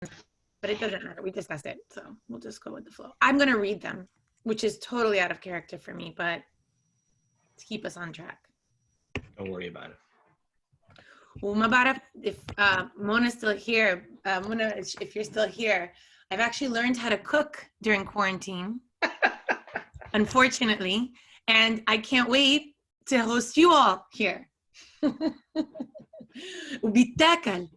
but it doesn't matter. We discussed it, so we'll just go with the flow. I'm going to read them, which is totally out of character for me, but to keep us on track. Don't worry about it. If Mona's still here, Mona, if you're still here, I've actually learned how to cook during quarantine, unfortunately, and I can't wait to host you all here. وبيتاكل.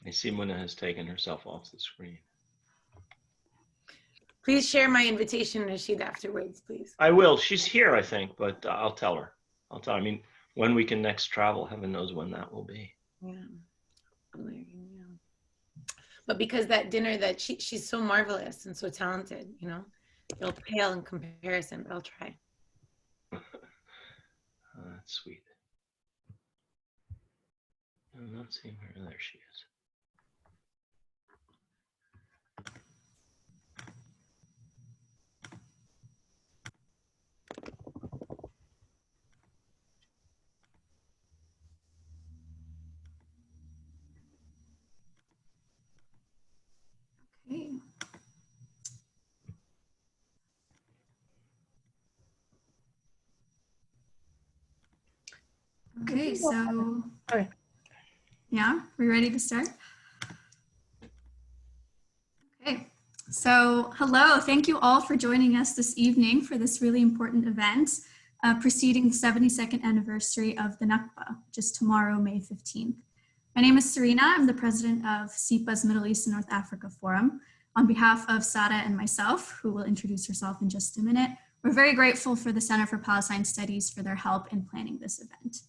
I see Muna has taken herself off the screen. Please share my invitation, Rashid, afterwards, please. I will. She's here, I think, but I'll tell her. I mean, when we can next travel, heaven knows when that will be. Yeah. But because that dinner, that she's so marvelous and so talented, you know, it'll pale in comparison, but I'll try. That's sweet. I'm not seeing her. There she is. Okay, so yeah, we ready to start? Okay, so hello, thank you all for joining us this evening for this really important event preceding the 72nd anniversary of the Nakba, which is tomorrow, May 15th. My name is Serena. I'm the president of SIPA's Middle East and North Africa Forum. On behalf of Sara and myself, who will introduce herself in just a minute, we're very grateful for the Center for Palestine Studies for their help in planning this event.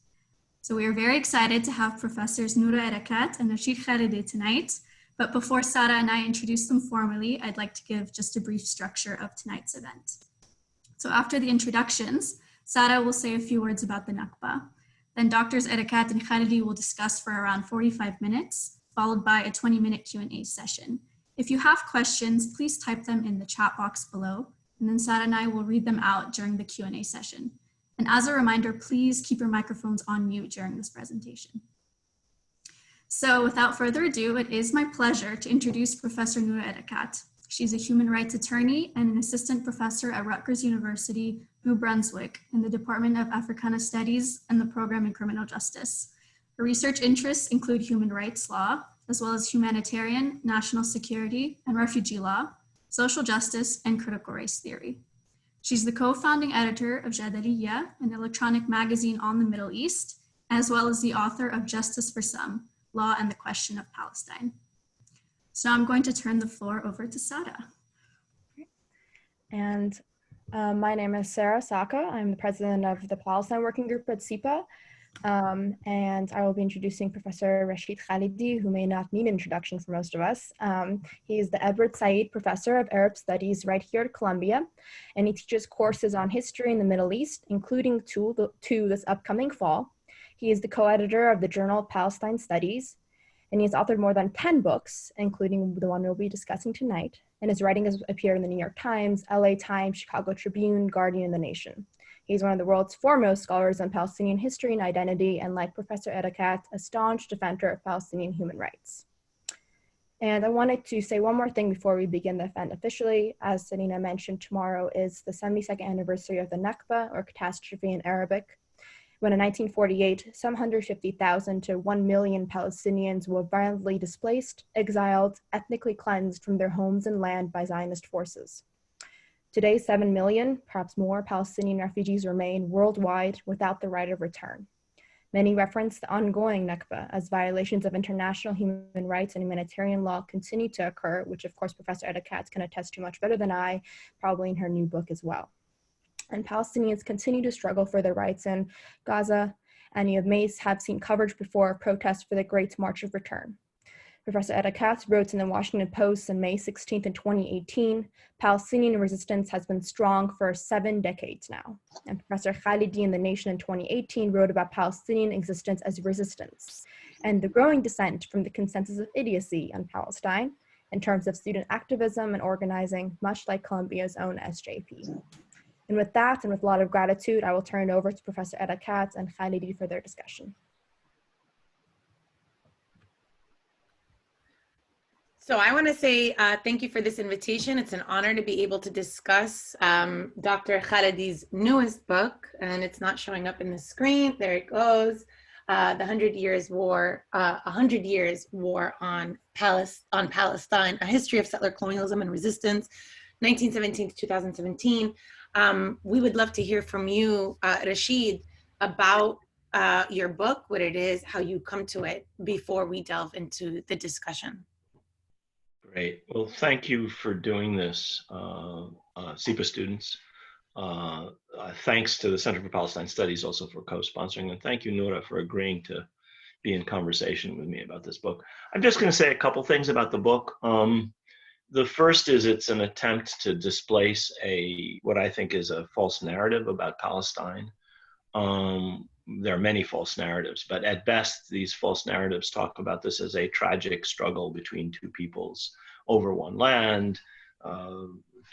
So we are very excited to have Professors Noura Erakat and Rashid Khalidi tonight. But before Sara and I introduce them formally, I'd like to give just a brief structure of tonight's event. So after the introductions, Sara will say a few words about the Nakba. Then Doctors Erakat and Khalidi will discuss for around 45 minutes, followed by a 20-minute Q&A session. If you have questions, please type them in the chat box below, and then Sara and I will read them out during the Q&A session. And as a reminder, please keep your microphones on mute during this presentation. So without further ado, it is my pleasure to introduce Professor Noura Erakat. She's a human rights attorney and an assistant professor at Rutgers University, New Brunswick, in the Department of Africana Studies and the program in criminal justice. Her research interests include human rights law, as well as humanitarian, national security, and refugee law, social justice, and critical race theory. She's the co-founding editor of Jadaliyya, an electronic magazine on the Middle East, as well as the author of Justice for Some, Law and the Question of Palestine. So now I'm going to turn the floor over to Sara. And my name is Sarah Saka. I'm the president of the Palestine Working Group at SIPA. And I will be introducing Professor Rashid Khalidi, who may not need an introduction for most of us. He is the Edward Said Professor of Arab Studies right here at Columbia, and he teaches courses on history in the Middle East, including two this upcoming fall. He is the co-editor of the Journal of Palestine Studies, and he has authored more than 10 books, including the one we'll be discussing tonight, and his writing has appeared in the New York Times, LA Times, Chicago Tribune, Guardian, and The Nation. He's one of the world's foremost scholars on Palestinian history and identity, and like Professor Erakat, a staunch defender of Palestinian human rights. And I wanted to say one more thing before we begin the event officially. As Selina mentioned, tomorrow is the 72nd anniversary of the Nakba, or catastrophe in Arabic, when in 1948, some 150,000 to 1 million Palestinians were violently displaced, exiled, ethnically cleansed from their homes and land by Zionist forces. Today, 7 million, perhaps more, Palestinian refugees remain worldwide without the right of return. Many reference the ongoing Nakba as violations of international human rights and humanitarian law continue to occur, which of course Professor Erakat can attest to much better than I, probably in her new book as well. And Palestinians continue to struggle for their rights in Gaza, and you may have seen coverage before of protests for the Great March of Return. Professor Erakat wrote in the Washington Post on May 16th in 2018, Palestinian resistance has been strong for 7 decades now. And Professor Khalidi in The Nation in 2018 wrote about Palestinian existence as resistance. and the growing dissent from the consensus of idiocy on Palestine in terms of student activism and organizing, much like Colombia's own SJP. And with that, and with a lot of gratitude, I will turn it over to Professor Erakat and Khalidi for their discussion. So I want to say thank you for this invitation. It's an honor to be able to discuss Dr. Khalidi's newest book, and it's not showing up in the screen. There it goes. The 100 Years War, 100 Years War on Palestine, a history of settler colonialism and resistance, 1917 to 2017. We would love to hear from you, Rashid, about your book, what it is, how you come to it, before we delve into the discussion. Great. Well, thank you for doing this, SIPA students. Thanks to the Center for Palestine Studies also for co-sponsoring, and thank you, Noura, for agreeing to be in conversation with me about this book. I'm just going to say a couple things about the book. The first is it's an attempt to displace what I think is a false narrative about Palestine. There are many false narratives, but at best, these false narratives talk about this as a tragic struggle between two peoples over one land,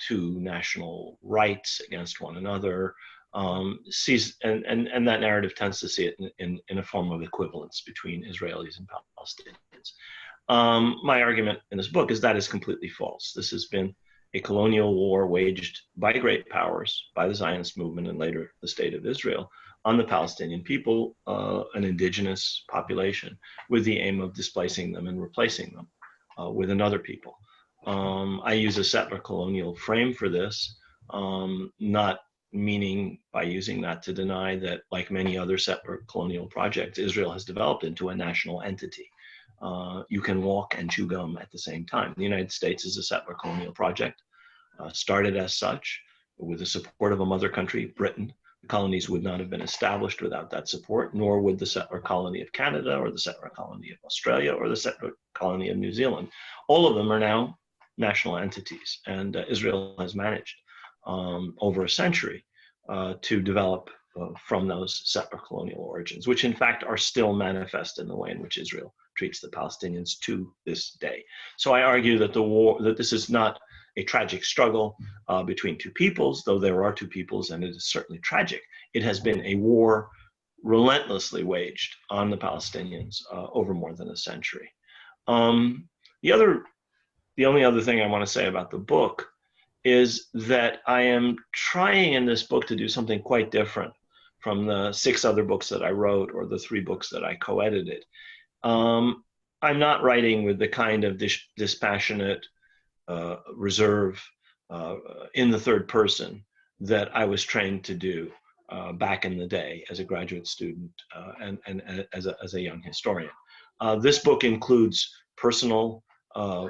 two national rights against one another. And that narrative tends to see it in a form of equivalence between Israelis and Palestinians. My argument in this book is that is completely false. This has been a colonial war waged by great powers, by the Zionist movement and later the State of Israel, on the Palestinian people, an indigenous population, with the aim of displacing them and replacing them with another people. I use a settler colonial frame for this, not meaning by using that to deny that, like many other settler colonial projects, Israel has developed into a national entity. You can walk and chew gum at the same time. The United States is a settler colonial project, started as such, with the support of a mother country, Britain. The colonies would not have been established without that support, nor would the settler colony of Canada or the settler colony of Australia or the settler colony of New Zealand. All of them are now national entities, and Israel has managed over a century to develop from those settler colonial origins, which in fact are still manifest in the way in which Israel treats the Palestinians to this day. So I argue that that this is not a tragic struggle between two peoples, though there are two peoples, and it is certainly tragic. It has been a war relentlessly waged on the Palestinians over more than a century. The only other thing I want to say about the book is that I am trying in this book to do something quite different from the 6 other books that I wrote or the 3 books that I co-edited. I'm not writing with the kind of dispassionate reserve in the third person that I was trained to do back in the day as a graduate student and as a young historian. This book includes personal,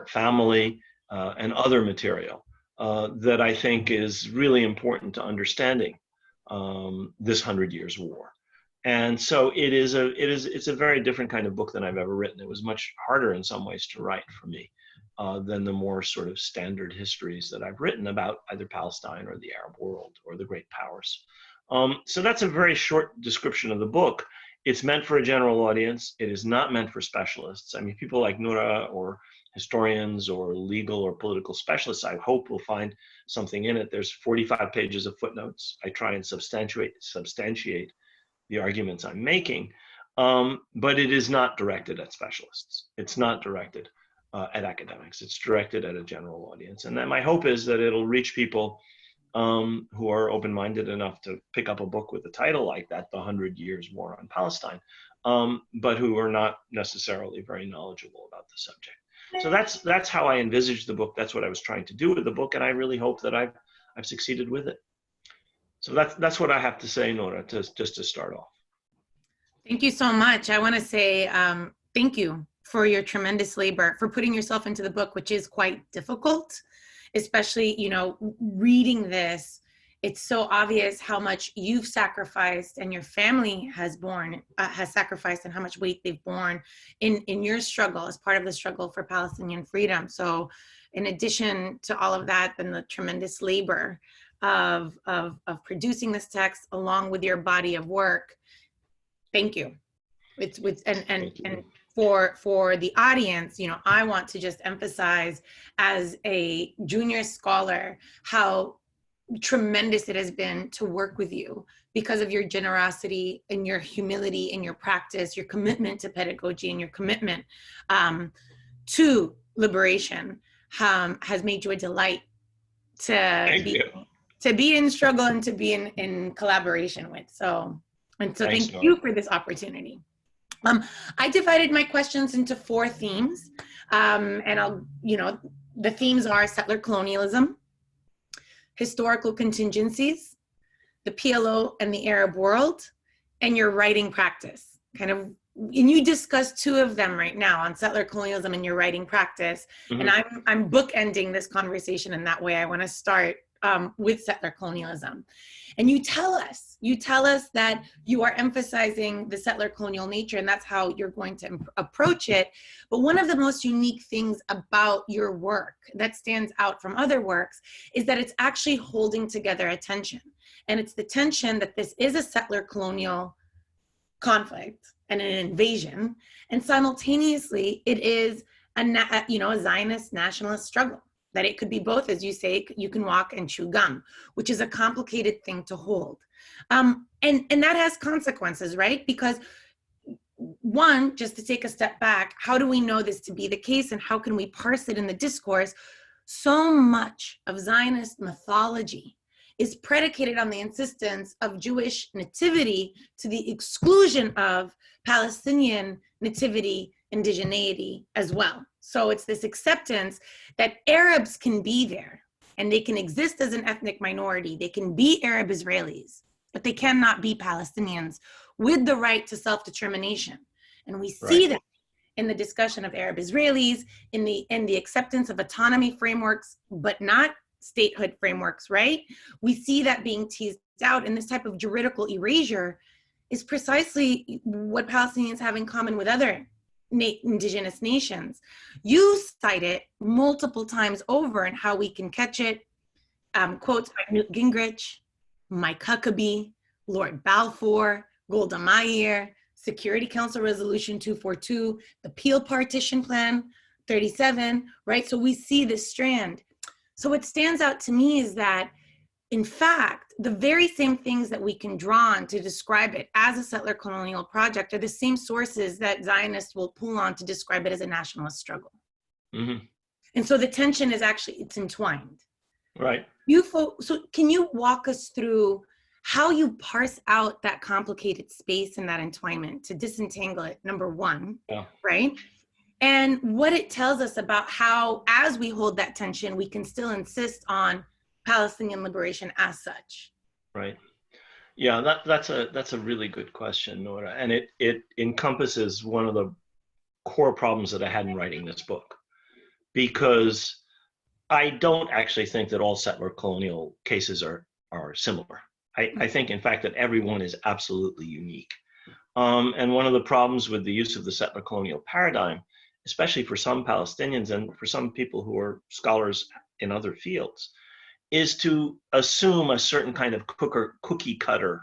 family, and other material that I think is really important to understanding this 100 Years War. And so it's a very different kind of book than I've ever written. It was much harder in some ways to write for me than the more sort of standard histories that I've written about either Palestine or the Arab world or the great powers. So that's a very short description of the book. It's meant for a general audience. It is not meant for specialists. I mean, people like Noura or historians or legal or political specialists, I hope, will find something in it. There's 45 pages of footnotes. I try and substantiate the arguments I'm making, but it is not directed at specialists. It's not directed at academics. It's directed at a general audience. And then my hope is that it'll reach people who are open-minded enough to pick up a book with a title like that, The 100 Years War on Palestine, but who are not necessarily very knowledgeable about the subject. So that's how I envisaged the book. That's what I was trying to do with the book, and I really hope that I've succeeded with it. So that's what I have to say, Noura, just to start off. Thank you so much. I want to say thank you for your tremendous labor, for putting yourself into the book, which is quite difficult, especially, reading this. It's so obvious how much you've sacrificed and your family has sacrificed, and how much weight they've borne in your struggle as part of the struggle for Palestinian freedom. So in addition to all of that, then the tremendous labor of producing this text along with your body of work. Thank you. And for the audience, I want to just emphasize as a junior scholar how tremendous it has been to work with you because of your generosity and your humility and your practice, your commitment to pedagogy and your commitment to liberation has made you a delight to be in struggle and to be in collaboration with. So thank you for this opportunity. I divided my questions into 4 themes, and the themes are settler colonialism, historical contingencies, the PLO and the Arab world, and your writing practice. And you discussed 2 of them right now on settler colonialism and your writing practice. Mm-hmm. And I'm bookending this conversation in that way. I want to start with settler colonialism. And you tell us that you are emphasizing the settler colonial nature, and that's how you're going to approach it. But one of the most unique things about your work that stands out from other works is that it's actually holding together a tension. And it's the tension that this is a settler colonial conflict and an invasion, and simultaneously it is a Zionist nationalist struggle. That it could be both, as you say, you can walk and chew gum, which is a complicated thing to hold. And that has consequences, right? Because one, just to take a step back, how do we know this to be the case and how can we parse it in the discourse? So much of Zionist mythology is predicated on the insistence of Jewish nativity to the exclusion of Palestinian nativity, indigeneity as well. So it's this acceptance that Arabs can be there and they can exist as an ethnic minority. They can be Arab Israelis, but they cannot be Palestinians with the right to self-determination. And we see that in the discussion of Arab Israelis, in the acceptance of autonomy frameworks, but not statehood frameworks, right? We see that being teased out, and this type of juridical erasure is precisely what Palestinians have in common with other indigenous nations. You cite it multiple times over and how we can catch it. Quotes by Newt Gingrich, Mike Huckabee, Lord Balfour, Golda Meir, Security Council Resolution 242, the Peel Partition Plan 37, right? So we see this strand. So what stands out to me is that, in fact, the very same things that we can draw on to describe it as a settler colonial project are the same sources that Zionists will pull on to describe it as a nationalist struggle. Mm-hmm. And so the tension is actually, it's entwined. Right. So can you walk us through how you parse out that complicated space and that entwinement to disentangle it, number one, right? And what it tells us about how, as we hold that tension, we can still insist on Palestinian liberation as such. Right. Yeah, that's a really good question, Noura, and it encompasses one of the core problems that I had in writing this book, because I don't actually think that all settler colonial cases are similar. I think, in fact, that every one is absolutely unique. And one of the problems with the use of the settler colonial paradigm, especially for some Palestinians and for some people who are scholars in other fields, is to assume a certain kind of cookie cutter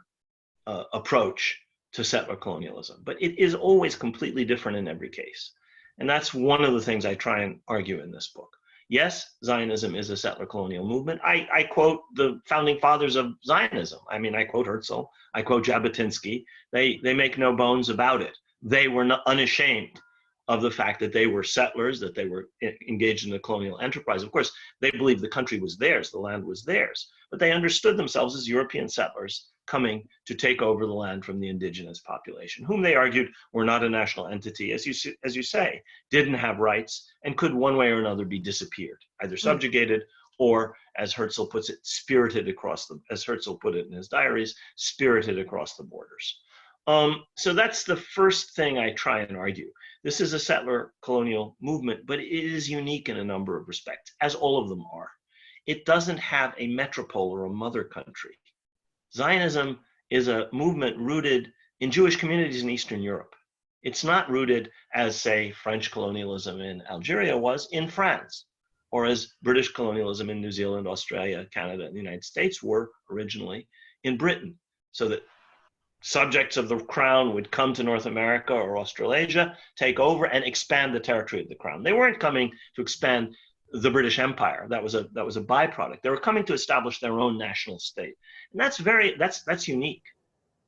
approach to settler colonialism. But it is always completely different in every case. And that's one of the things I try and argue in this book. Yes, Zionism is a settler colonial movement. I quote the founding fathers of Zionism. I mean, I quote Herzl, I quote Jabotinsky. They make no bones about it. They were not unashamed of the fact that they were settlers, that they were engaged in the colonial enterprise. Of course, they believed the country was theirs, the land was theirs, but they understood themselves as European settlers coming to take over the land from the indigenous population, whom they argued were not a national entity, as you say, didn't have rights, and could one way or another be disappeared, either subjugated or, as Herzl puts it, spirited across as Herzl put it in his diaries, spirited across the borders. So that's the first thing I try and argue. This is a settler colonial movement, but it is unique in a number of respects, as all of them are. It doesn't have a metropole or a mother country. Zionism is a movement rooted in Jewish communities in Eastern Europe. It's not rooted as, say, French colonialism in Algeria was in France, or as British colonialism in New Zealand, Australia, Canada, and the United States were originally in Britain. So that subjects of the crown would come to North America or Australasia, take over, and expand the territory of the crown. They weren't coming to expand the British Empire. That was a byproduct. They were coming to establish their own national state, and that's unique.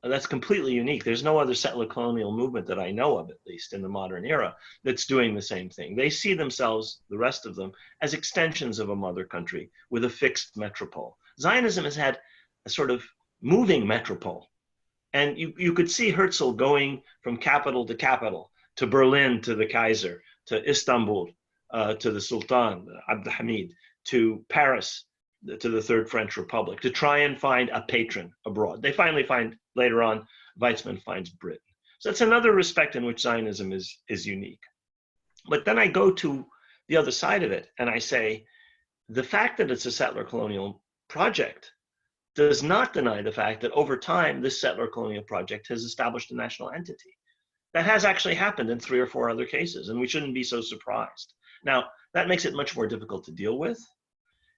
That's completely unique. There's no other settler colonial movement that I know of, at least in the modern era, that's doing the same thing. They see themselves, the rest of them, as extensions of a mother country with a fixed metropole. Zionism has had a sort of moving metropole. And you could see Herzl going from capital to capital, to Berlin, to the Kaiser, to Istanbul, to the Sultan, Abdulhamid, to Paris, to the Third French Republic, to try and find a patron abroad. They finally find, later on, Weizmann finds Britain. So that's another respect in which Zionism is unique. But then I go to the other side of it, and I say, the fact that it's a settler colonial project does not deny the fact that over time, this settler colonial project has established a national entity. That has actually happened in 3 or 4 other cases, and we shouldn't be so surprised. Now, that makes it much more difficult to deal with.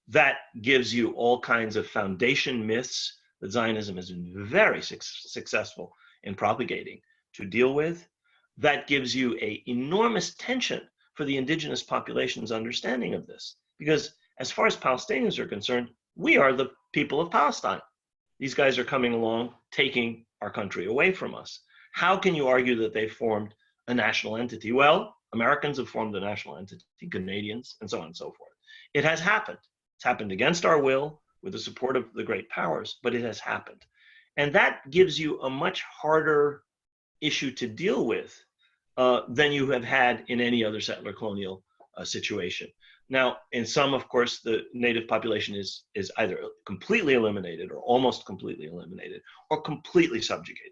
That gives you all kinds of foundation myths that Zionism has been very successful in propagating to deal with. That gives you an enormous tension for the indigenous population's understanding of this. Because as far as Palestinians are concerned, we are the people of Palestine. These guys are coming along, taking our country away from us. How can you argue that they formed a national entity? Well, Americans have formed a national entity, Canadians, and so on and so forth. It has happened. It's happened against our will, with the support of the great powers, but it has happened. And that gives you a much harder issue to deal with than you have had in any other settler colonial situation. Now, in some, of course, the native population is either completely eliminated or almost completely eliminated or completely subjugated.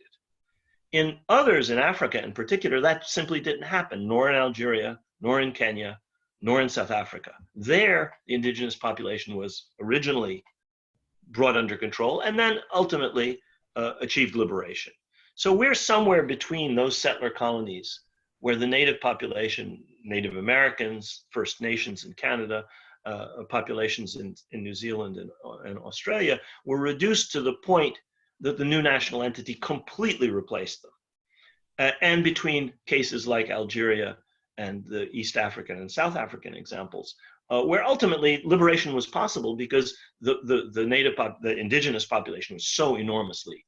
In others, in Africa in particular, that simply didn't happen, nor in Algeria, nor in Kenya, nor in South Africa. There, the indigenous population was originally brought under control and then ultimately achieved liberation. So we're somewhere between those settler colonies where the native population, Native Americans, First Nations in Canada, populations in New Zealand and Australia, were reduced to the point that the new national entity completely replaced them. And between cases like Algeria and the East African and South African examples, where ultimately liberation was possible because the indigenous population was so enormously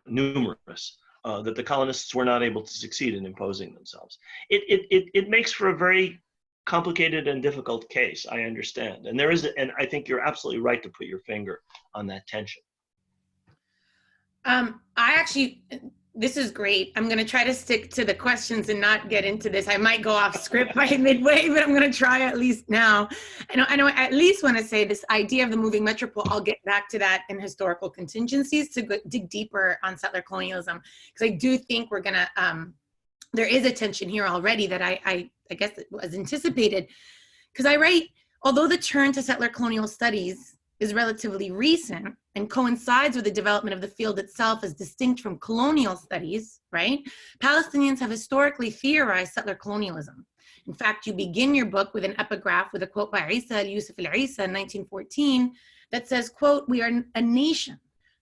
numerous that the colonists were not able to succeed in imposing themselves. It makes for a very complicated and difficult case, I understand. And and I think you're absolutely right to put your finger on that tension. This is great. I'm going to try to stick to the questions and not get into this. I might go off script by midway, but I'm going to try at least now. I know I at least want to say this idea of the moving metropole, I'll get back to that in historical contingencies to dig deeper on settler colonialism, because I do think we're going to, there is a tension here already that I guess it was anticipated. Because I write, although the turn to settler colonial studies is relatively recent and coincides with the development of the field itself as distinct from colonial studies, right? Palestinians have historically theorized settler colonialism. In fact, you begin your book with an epigraph with a quote by Yusuf al-Isa in 1914 that says, quote, "We are a nation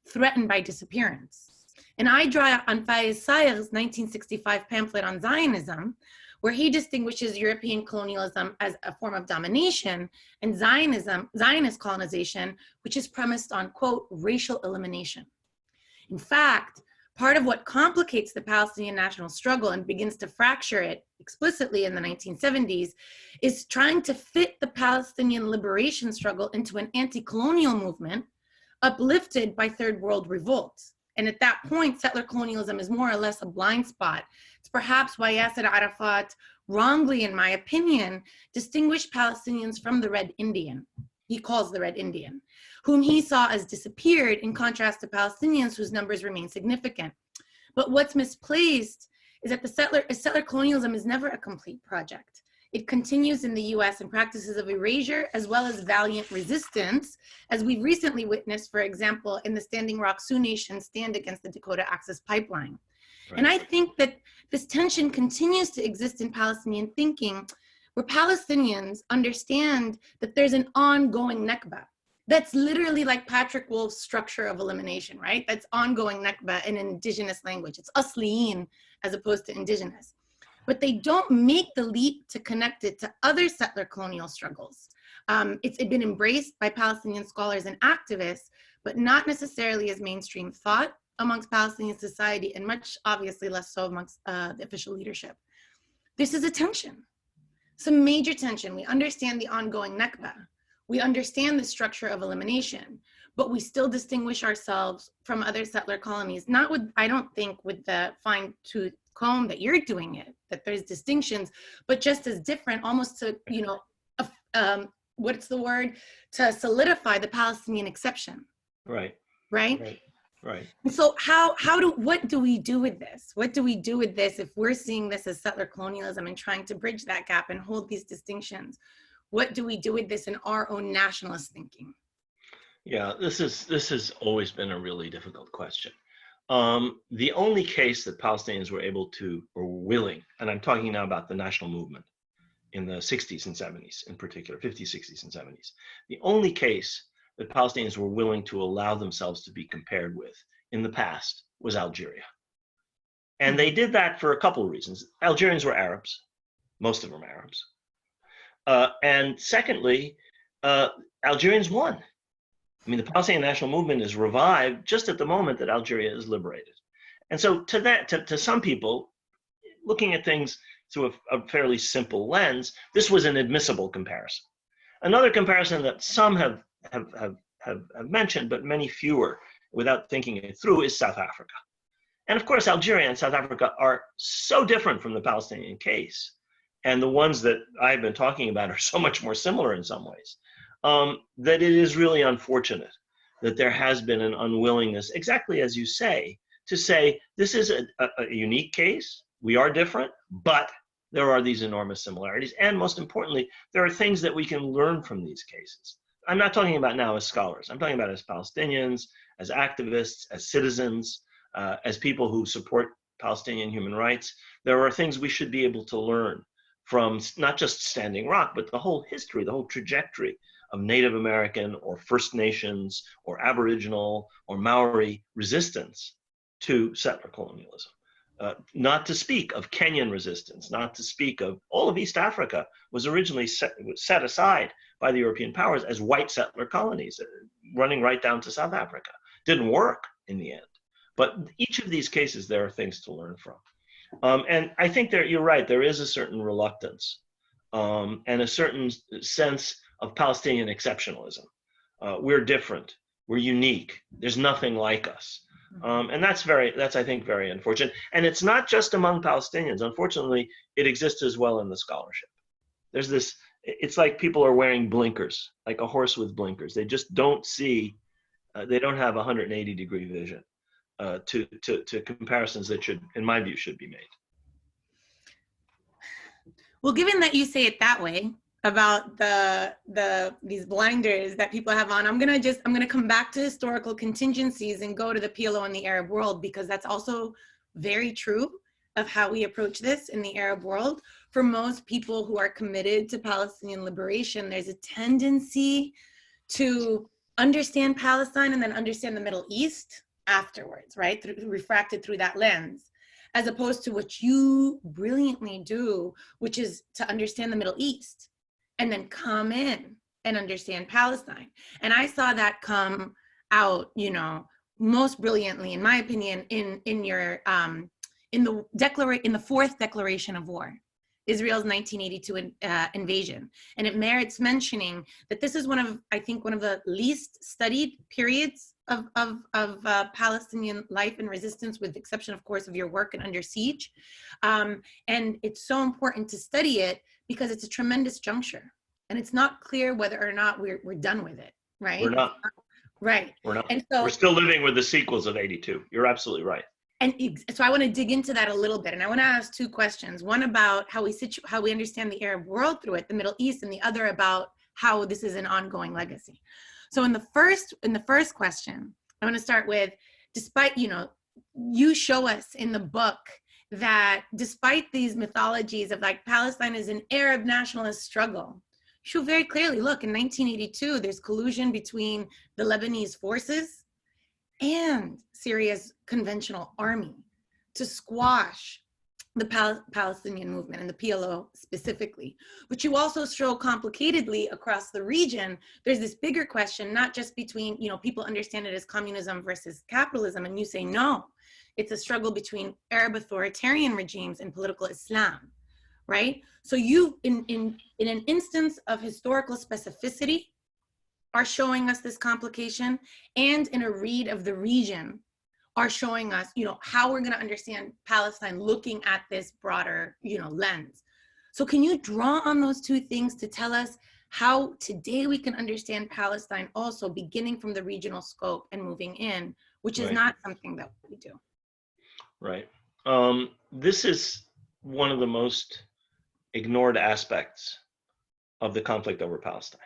threatened by disappearance." And I draw on Faiz Saig's 1965 pamphlet on Zionism, where he distinguishes European colonialism as a form of domination and Zionist colonization, which is premised on, quote, racial elimination. In fact, part of what complicates the Palestinian national struggle and begins to fracture it explicitly in the 1970s is trying to fit the Palestinian liberation struggle into an anti-colonial movement uplifted by Third World revolts. And at that point, settler colonialism is more or less a blind spot. It's perhaps why Yasser Arafat, wrongly in my opinion, distinguished Palestinians from the Red Indian. He calls the Red Indian, whom he saw as disappeared in contrast to Palestinians whose numbers remain significant. But what's misplaced is that settler colonialism is never a complete project. It continues in the US in practices of erasure as well as valiant resistance, as we've recently witnessed, for example, in the Standing Rock Sioux Nation stand against the Dakota Access Pipeline. Right. And I think that this tension continues to exist in Palestinian thinking, where Palestinians understand that there's an ongoing Nakba, That's literally like Patrick Wolf's structure of elimination, right? That's ongoing Nakba in indigenous language. It's Asliyin as opposed to indigenous. But they don't make the leap to connect it to other settler colonial struggles. It's been embraced by Palestinian scholars and activists, but not necessarily as mainstream thought amongst Palestinian society, and much obviously less so amongst the official leadership. This is a tension, some major tension. We understand the ongoing Nakba. We understand the structure of elimination, but we still distinguish ourselves from other settler colonies, not with, I don't think, with the fine-tooth comb that you're doing it, that there's distinctions, but just as different, almost to, you know, what's the word? To solidify the Palestinian exception. Right. Right? Right. Right. And so what do we do with this? What do we do with this if we're seeing this as settler colonialism and trying to bridge that gap and hold these distinctions? What do we do with this in our own nationalist thinking? Yeah, this has always been a really difficult question. The only case that Palestinians were able to, or were willing, and I'm talking now about the national movement in the 60s and 70s in particular, 50s, 60s, and 70s. The only case that Palestinians were willing to allow themselves to be compared with in the past was Algeria. And they did that for a couple of reasons. Algerians were Arabs, most of them Arabs. And secondly, Algerians won. I mean, the Palestinian national movement is revived just at the moment that Algeria is liberated. And so to some people, looking at things through a fairly simple lens, this was an admissible comparison. Another comparison that some have mentioned, but many fewer, without thinking it through, is South Africa. And of course, Algeria and South Africa are so different from the Palestinian case. And the ones that I've been talking about are so much more similar in some ways, that it is really unfortunate that there has been an unwillingness, exactly as you say, to say this is a unique case. We are different, but there are these enormous similarities. And most importantly, there are things that we can learn from these cases. I'm not talking about now as scholars. I'm talking about as Palestinians, as activists, as citizens, as people who support Palestinian human rights. There are things we should be able to learn from not just Standing Rock, but the whole history, the whole trajectory of Native American or First Nations or Aboriginal or Maori resistance to settler colonialism. Not to speak of Kenyan resistance, not to speak of all of East Africa was originally set aside by the European powers as white settler colonies, running right down to South Africa. Didn't work in the end. But each of these cases, there are things to learn from. And I think you're right, there is a certain reluctance and a certain sense of Palestinian exceptionalism. We're different, we're unique, there's nothing like us. And that's I think very unfortunate. And it's not just among Palestinians. Unfortunately, it exists as well in the scholarship. There's this, it's like people are wearing blinkers, like a horse with blinkers. They just don't see, they don't have 180-degree vision to comparisons that should, in my view, should be made. Well, given that you say it that way about these blinders that people have on, I'm gonna come back to historical contingencies and go to the PLO and the Arab world, because that's also very true of how we approach this in the Arab world. For most people who are committed to Palestinian liberation, there's a tendency to understand Palestine and then understand the Middle East afterwards, right? Refracted through that lens, as opposed to what you brilliantly do, which is to understand the Middle East and then come in and understand Palestine. And I saw that come out, you know, most brilliantly, in my opinion, in your in the fourth declaration of war, Israel's 1982 invasion. And it merits mentioning that this is one of the least studied periods of Palestinian life and resistance, with the exception, of course, of your work in Under Siege. And it's so important to study it because it's a tremendous juncture. And it's not clear whether or not we're done with it, right? We're not. Right. We're not. And so we're still living with the sequels of 82. You're absolutely right. And so I want to dig into that a little bit. And I want to ask two questions. One about how we understand the Arab world through it, the Middle East, and the other about how this is an ongoing legacy. So in the first question, I want to start with, despite, you know, you show us in the book that despite these mythologies of like Palestine is an Arab nationalist struggle, show very clearly, look, in 1982, there's collusion between the Lebanese forces and Syria's conventional army to squash the Palestinian movement and the PLO specifically. But you also show complicatedly across the region, there's this bigger question, not just between, people understand it as communism versus capitalism, and you say, no, it's a struggle between Arab authoritarian regimes and political Islam, right? So you, in an instance of historical specificity, are showing us this complication, and in a read of the region, are showing us, how we're going to understand Palestine looking at this broader, lens. So can you draw on those two things to tell us how today we can understand Palestine also beginning from the regional scope and moving in, which is not something that we do. Right. This is one of the most ignored aspects of the conflict over Palestine.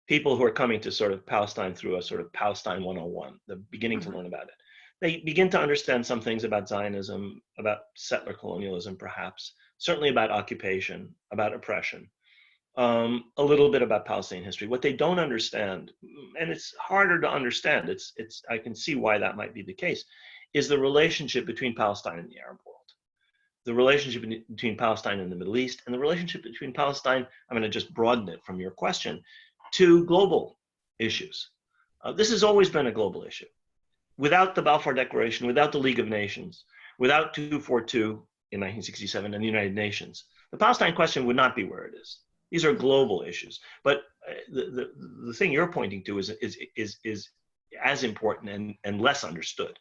People who are coming to sort of Palestine through a sort of Palestine 101, the beginning to learn about it, they begin to understand some things about Zionism, about settler colonialism, perhaps, certainly about occupation, about oppression, a little bit about Palestinian history. What they don't understand, and it's harder to understand, I can see why that might be the case, is the relationship between Palestine and the Arab world, the relationship between Palestine and the Middle East, and the relationship between Palestine, I'm going to just broaden it from your question, to global issues. This has always been a global issue. Without the Balfour Declaration, without the League of Nations, without 242 in 1967 and the United Nations, the Palestine question would not be where it is. These are global issues. But the thing you're pointing to is as important and less understood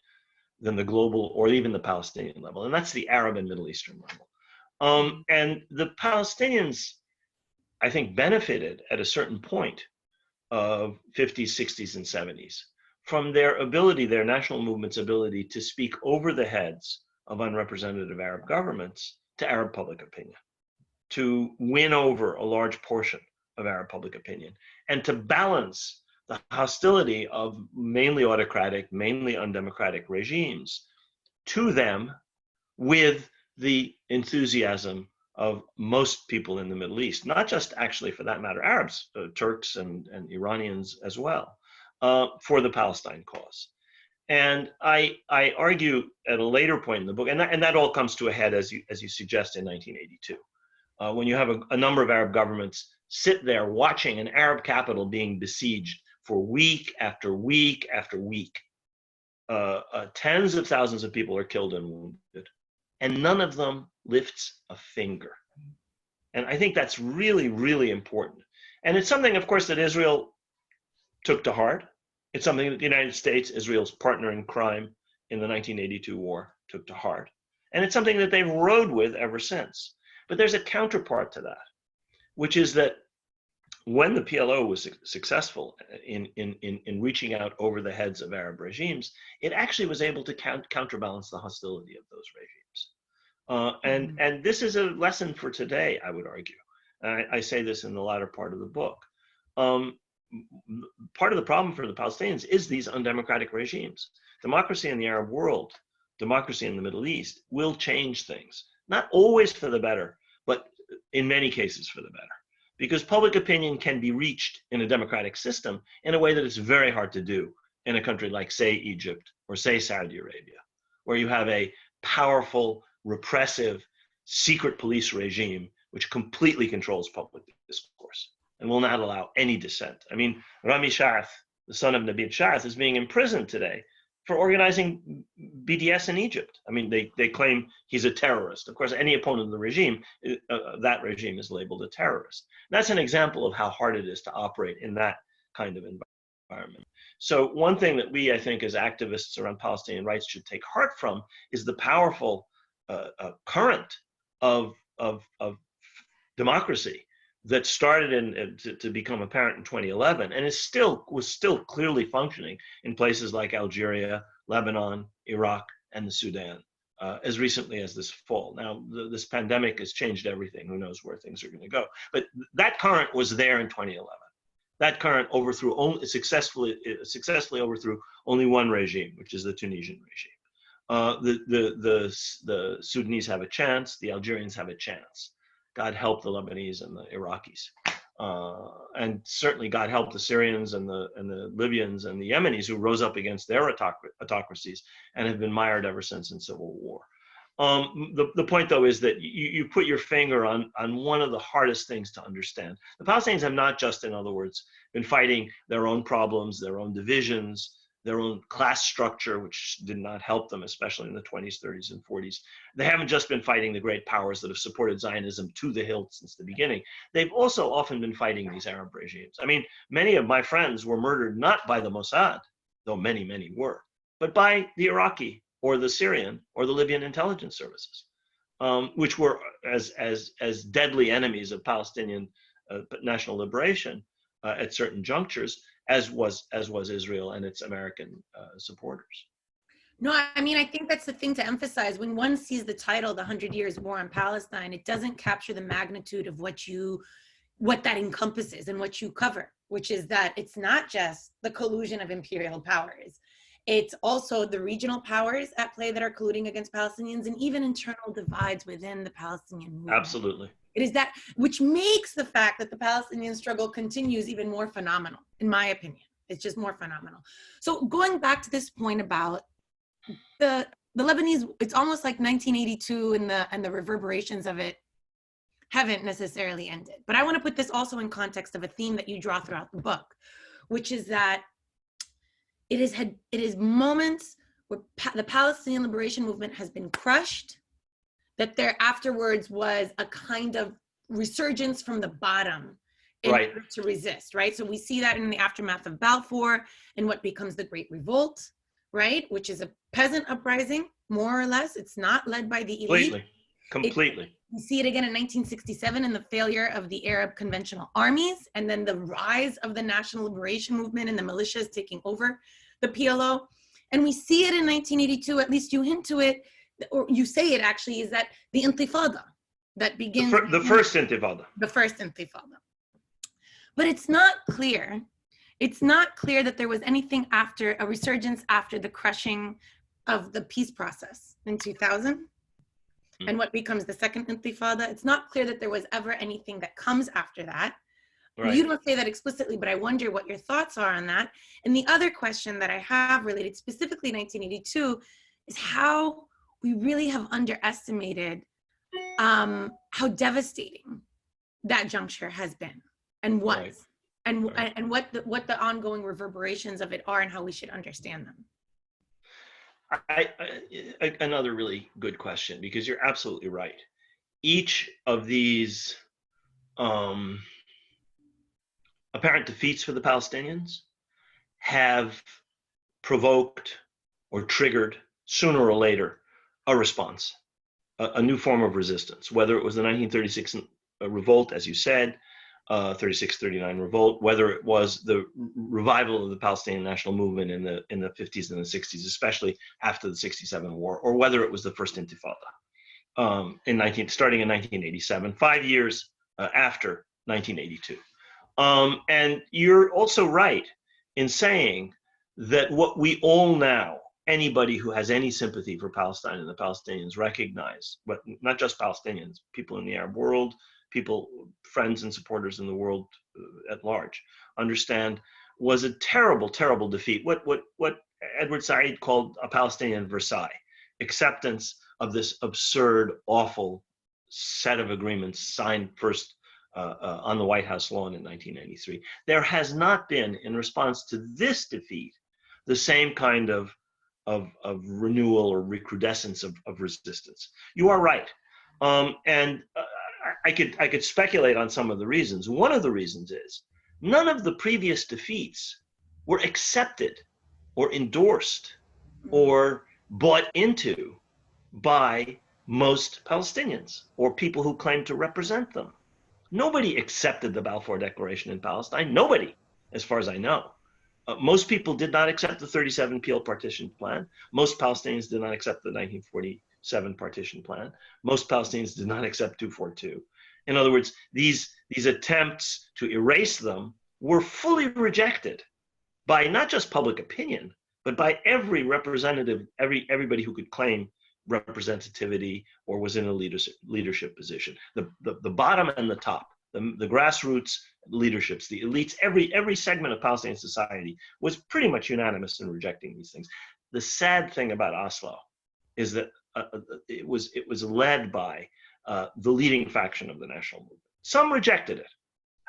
than the global or even the Palestinian level. And that's the Arab and Middle Eastern level. And the Palestinians, I think, benefited at a certain point of 50s, 60s, and 70s from their ability, their national movement's ability to speak over the heads of unrepresentative Arab governments to Arab public opinion, to win over a large portion of Arab public opinion, and to balance the hostility of mainly autocratic, mainly undemocratic regimes to them with the enthusiasm of most people in the Middle East, not just actually for that matter, Arabs, Turks and Iranians as well, for the Palestine cause. And I argue at a later point in the book, and that all comes to a head as you suggest in 1982, when you have a number of Arab governments sit there watching an Arab capital being besieged for week after week after week. Tens of thousands of people are killed and wounded, and none of them lifts a finger. And I think that's really, really important. And it's something, of course, that Israel took to heart. It's something that the United States, Israel's partner in crime in the 1982 war, took to heart. And it's something that they've rode with ever since. But there's a counterpart to that, which is that when the PLO was successful in reaching out over the heads of Arab regimes, it actually was able to counterbalance the hostility of those regimes. And this is a lesson for today, I would argue. I say this in the latter part of the book. Part of the problem for the Palestinians is these undemocratic regimes. Democracy in the Arab world, democracy in the Middle East will change things. Not always for the better, but in many cases for the better. Because public opinion can be reached in a democratic system in a way that it's very hard to do in a country like, say, Egypt or, say, Saudi Arabia, where you have a powerful, repressive, secret police regime which completely controls public discourse and will not allow any dissent. I mean, Rami Sha'ath, the son of Nabil Sha'ath, is being imprisoned today for organizing BDS in Egypt. I mean, they claim he's a terrorist. Of course, any opponent of the regime, that regime is labeled a terrorist. That's an example of how hard it is to operate in that kind of environment. So one thing that we, I think, as activists around Palestinian rights should take heart from is the powerful current of democracy that started to become apparent in 2011 and was still clearly functioning in places like Algeria, Lebanon, Iraq, and the Sudan as recently as this fall. Now, this pandemic has changed everything. Who knows where things are going to go? But that current was there in 2011. That current successfully overthrew only one regime, which is the Tunisian regime. The Sudanese have a chance. The Algerians have a chance. God help the Lebanese and the Iraqis. and certainly God help the Syrians and the Libyans and the Yemenis who rose up against their autocracies and have been mired ever since in civil war. The point, though, is that you put your finger on one of the hardest things to understand. The Palestinians have not just, in other words, been fighting their own problems, their own divisions, their own class structure, which did not help them, especially in the 20s, 30s, and 40s. They haven't just been fighting the great powers that have supported Zionism to the hilt since the beginning. They've also often been fighting these Arab regimes. I mean, many of my friends were murdered not by the Mossad, though many, many were, but by the Iraqi or the Syrian or the Libyan intelligence services, which were as deadly enemies of Palestinian national liberation at certain junctures as was Israel and its American supporters. No, I mean, I think that's the thing to emphasize. When one sees the title, The 100 Years War on Palestine, it doesn't capture the magnitude of what that encompasses and what you cover, which is that it's not just the collusion of imperial powers. It's also the regional powers at play that are colluding against Palestinians, and even internal divides within the Palestinian movement. Absolutely. It is that which makes the fact that the Palestinian struggle continues even more phenomenal, in my opinion. It's just more phenomenal. So going back to this point about the Lebanese, it's almost like 1982 and the reverberations of it haven't necessarily ended. But I want to put this also in context of a theme that you draw throughout the book, which is that it is moments where the Palestinian liberation movement has been crushed, that there afterwards was a kind of resurgence from the bottom in order to resist, right? So we see that in the aftermath of Balfour and what becomes the Great Revolt, right? Which is a peasant uprising, more or less. It's not led by the elite. Completely. We see it again in 1967 in the failure of the Arab conventional armies, and then the rise of the national liberation movement and the militias taking over the PLO. And we see it in 1982, at least you hint to it, or you say it actually, is that the Intifada that begins. The first Intifada. The first Intifada. But it's not clear. It's not clear that there was anything after, a resurgence after the crushing of the peace process in 2000. And what becomes the second Intifada. It's not clear that there was ever anything that comes after that. Right. You don't say that explicitly, but I wonder what your thoughts are on that. And the other question that I have related specifically to 1982 is how we really have underestimated how devastating that juncture has been and was, right. and what the ongoing reverberations of it are and how we should understand them. Another really good question, because you're absolutely right. Each of these apparent defeats for the Palestinians have provoked or triggered sooner or later a response, a new form of resistance, whether it was the 1936 revolt, as you said, 36-39 revolt, whether it was the revival of the Palestinian national movement in the 50s and the 60s, especially after the 67 war, or whether it was the first Intifada starting in 1987, 5 years after 1982. And you're also right in saying that what we all now, anybody who has any sympathy for Palestine and the Palestinians recognize, but not just Palestinians, people in the Arab world, people, friends and supporters in the world at large, understand was a terrible, terrible defeat. What Edward Said called a Palestinian Versailles, acceptance of this absurd, awful set of agreements signed first on the White House lawn in 1993. There has not been, in response to this defeat, the same kind of renewal or recrudescence of resistance. You are right. I could speculate on some of the reasons. One of the reasons is none of the previous defeats were accepted or endorsed or bought into by most Palestinians or people who claim to represent them. Nobody accepted the Balfour Declaration in Palestine. Nobody, as far as I know. Most people did not accept the 37 Peel partition plan. Most Palestinians did not accept the 1947 partition plan. Most Palestinians did not accept 242. In other words, these attempts to erase them were fully rejected by not just public opinion, but by every representative, everybody who could claim representativity or was in a leadership position. The bottom and the top The grassroots leaderships, the elites, every segment of Palestinian society was pretty much unanimous in rejecting these things. The sad thing about Oslo is that it was led by the leading faction of the national movement. Some rejected it,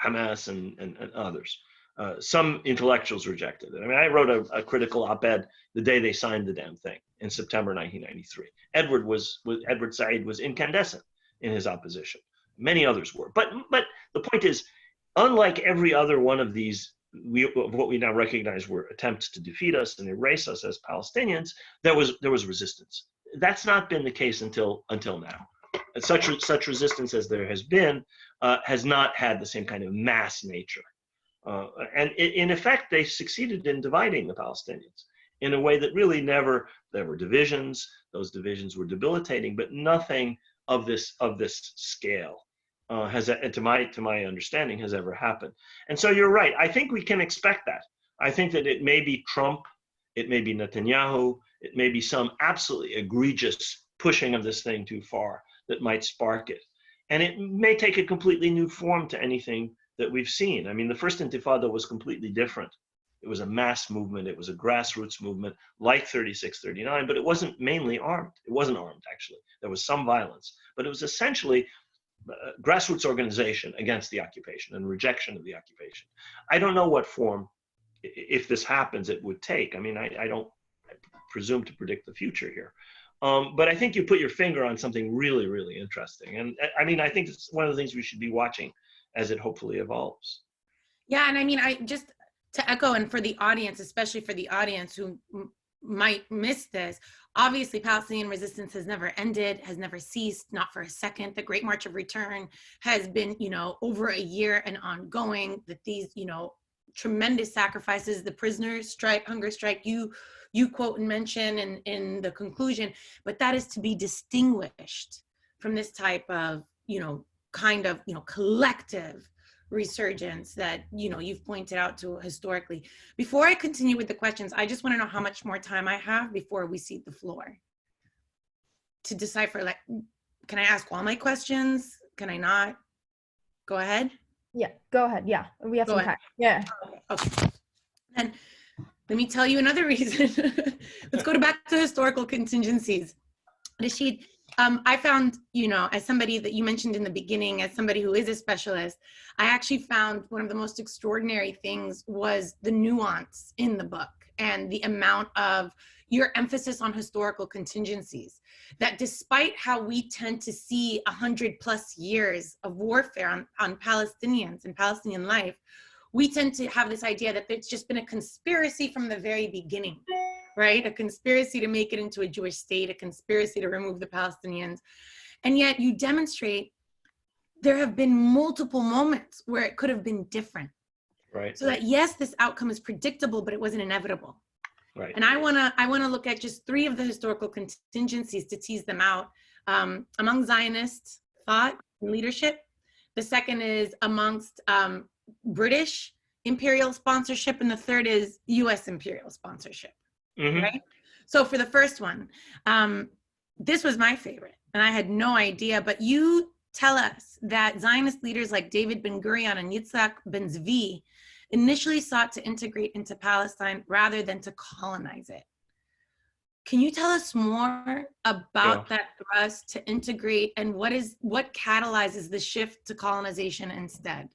Hamas and others. Some intellectuals rejected it. I mean, I wrote a critical op-ed the day they signed the damn thing in September 1993. Edward Said was incandescent in his opposition. Many others were. But the point is, unlike every other one of these, what we now recognize were attempts to defeat us and erase us as Palestinians, there was resistance. That's not been the case until now. Such resistance as there has been has not had the same kind of mass nature. And in effect, they succeeded in dividing the Palestinians in a way that really never, there were divisions, those divisions were debilitating, but nothing of this scale has, to my understanding, has ever happened. And so you're right. I think we can expect that. I think that it may be Trump, it may be Netanyahu, it may be some absolutely egregious pushing of this thing too far that might spark it. And it may take a completely new form to anything that we've seen. I mean, the first Intifada was completely different. It was a mass movement. It was a grassroots movement like 36, 39, but it wasn't mainly armed. It wasn't armed, actually. There was some violence, but it was essentially grassroots organization against the occupation and rejection of the occupation. I don't know what form, if this happens, it would take. I mean, I don't presume to predict the future here. But I think you put your finger on something really, really interesting. And I mean, I think it's one of the things we should be watching as it hopefully evolves. Yeah, and I mean, I just to echo, and for the audience, especially for the audience who might miss this, obviously Palestinian resistance has never ended, has never ceased, not for a second. The Great March of Return has been, over a year and ongoing. That these, tremendous sacrifices, the prisoners' strike, hunger strike, you quote and mention in the conclusion, but that is to be distinguished from this type of, collective resurgence that, you've pointed out to historically. Before I continue with the questions, I just want to know how much more time I have before we cede the floor to decipher, can I ask all my questions? Can I not? Go ahead. Yeah, go ahead. Yeah, we have some time. Yeah. Okay. And let me tell you another reason. Let's go back to historical contingencies. Rashid, I found, as somebody that you mentioned in the beginning, as somebody who is a specialist, I actually found one of the most extraordinary things was the nuance in the book and the amount of your emphasis on historical contingencies. That despite how we tend to see 100+ years of warfare on Palestinians and Palestinian life, we tend to have this idea that it's just been a conspiracy from the very beginning. Right? A conspiracy to make it into a Jewish state, a conspiracy to remove the Palestinians. And yet you demonstrate there have been multiple moments where it could have been different. Right. So that yes, this outcome is predictable, but it wasn't inevitable. Right. And I wanna look at just 3 of the historical contingencies to tease them out. Among Zionist thought and leadership. The second is amongst British imperial sponsorship, and the third is US imperial sponsorship. Mm-hmm. Right? So for the first one, this was my favorite, and I had no idea, but you tell us that Zionist leaders like David Ben-Gurion and Yitzhak Ben-Zvi initially sought to integrate into Palestine rather than to colonize it. Can you tell us more about that thrust to integrate, and what catalyzes the shift to colonization instead?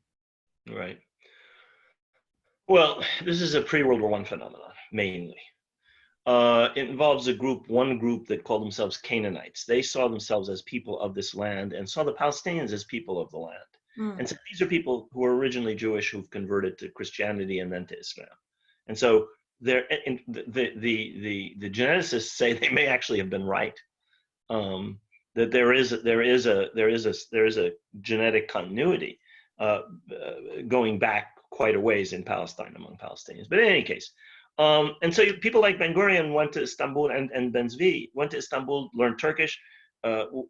Right. Well, this is a pre-World War I phenomenon, mainly. It involves one group that called themselves Canaanites. They saw themselves as people of this land and saw the Palestinians as people of the land. And so these are people who were originally Jewish who've converted to Christianity and then to Islam. And so the geneticists say they may actually have been right. That there is a genetic continuity going back quite a ways in Palestine among Palestinians. But in any case. And so people like Ben-Gurion went to Istanbul and Ben-Zvi went to Istanbul, learned Turkish,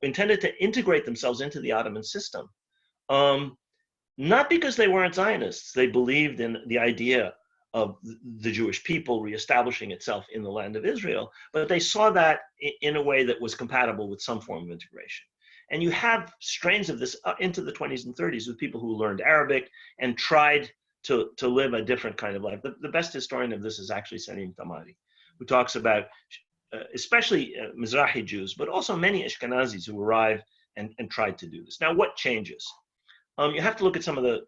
intended to integrate themselves into the Ottoman system. Not because they weren't Zionists. They believed in the idea of the Jewish people reestablishing itself in the land of Israel, but they saw that in a way that was compatible with some form of integration. And you have strains of this into the 20s and 30s with people who learned Arabic and tried to live a different kind of life. The best historian of this is actually Salim Tamari, who talks about especially Mizrahi Jews, but also many Ashkenazis who arrived and tried to do this. Now, what changes? You have to look at some of the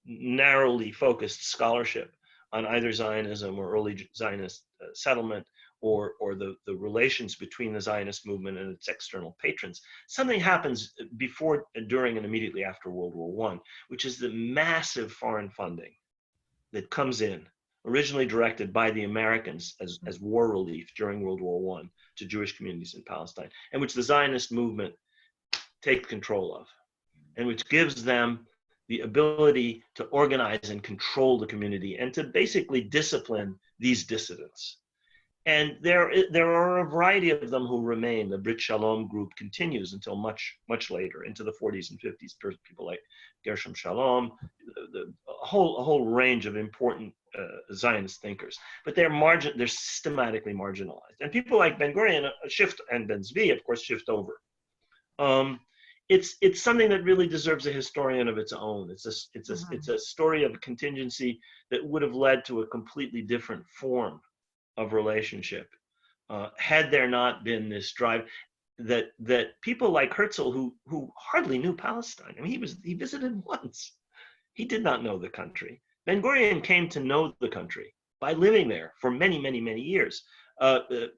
narrowly focused scholarship on either Zionism or early Zionist settlement, or the relations between the Zionist movement and its external patrons. Something happens before, during, and immediately after World War I, which is the massive foreign funding that comes in, originally directed by the Americans as war relief during World War I to Jewish communities in Palestine, and which the Zionist movement takes control of, and which gives them the ability to organize and control the community and to basically discipline these dissidents. And there are a variety of them who remain. The Brit Shalom group continues until much later, into the 40s and 50s. People like Gershom Shalom, a whole range of important Zionist thinkers. But they're systematically marginalized. And people like Ben Gurion shift, and Ben Zvi, of course, shift over. It's something that really deserves a historian of its own. It's a story of a contingency that would have led to a completely different form of relationship had there not been this drive that people like Herzl, who hardly knew Palestine. I mean, he visited once. He did not know the country. Ben Gurion came to know the country by living there for many years.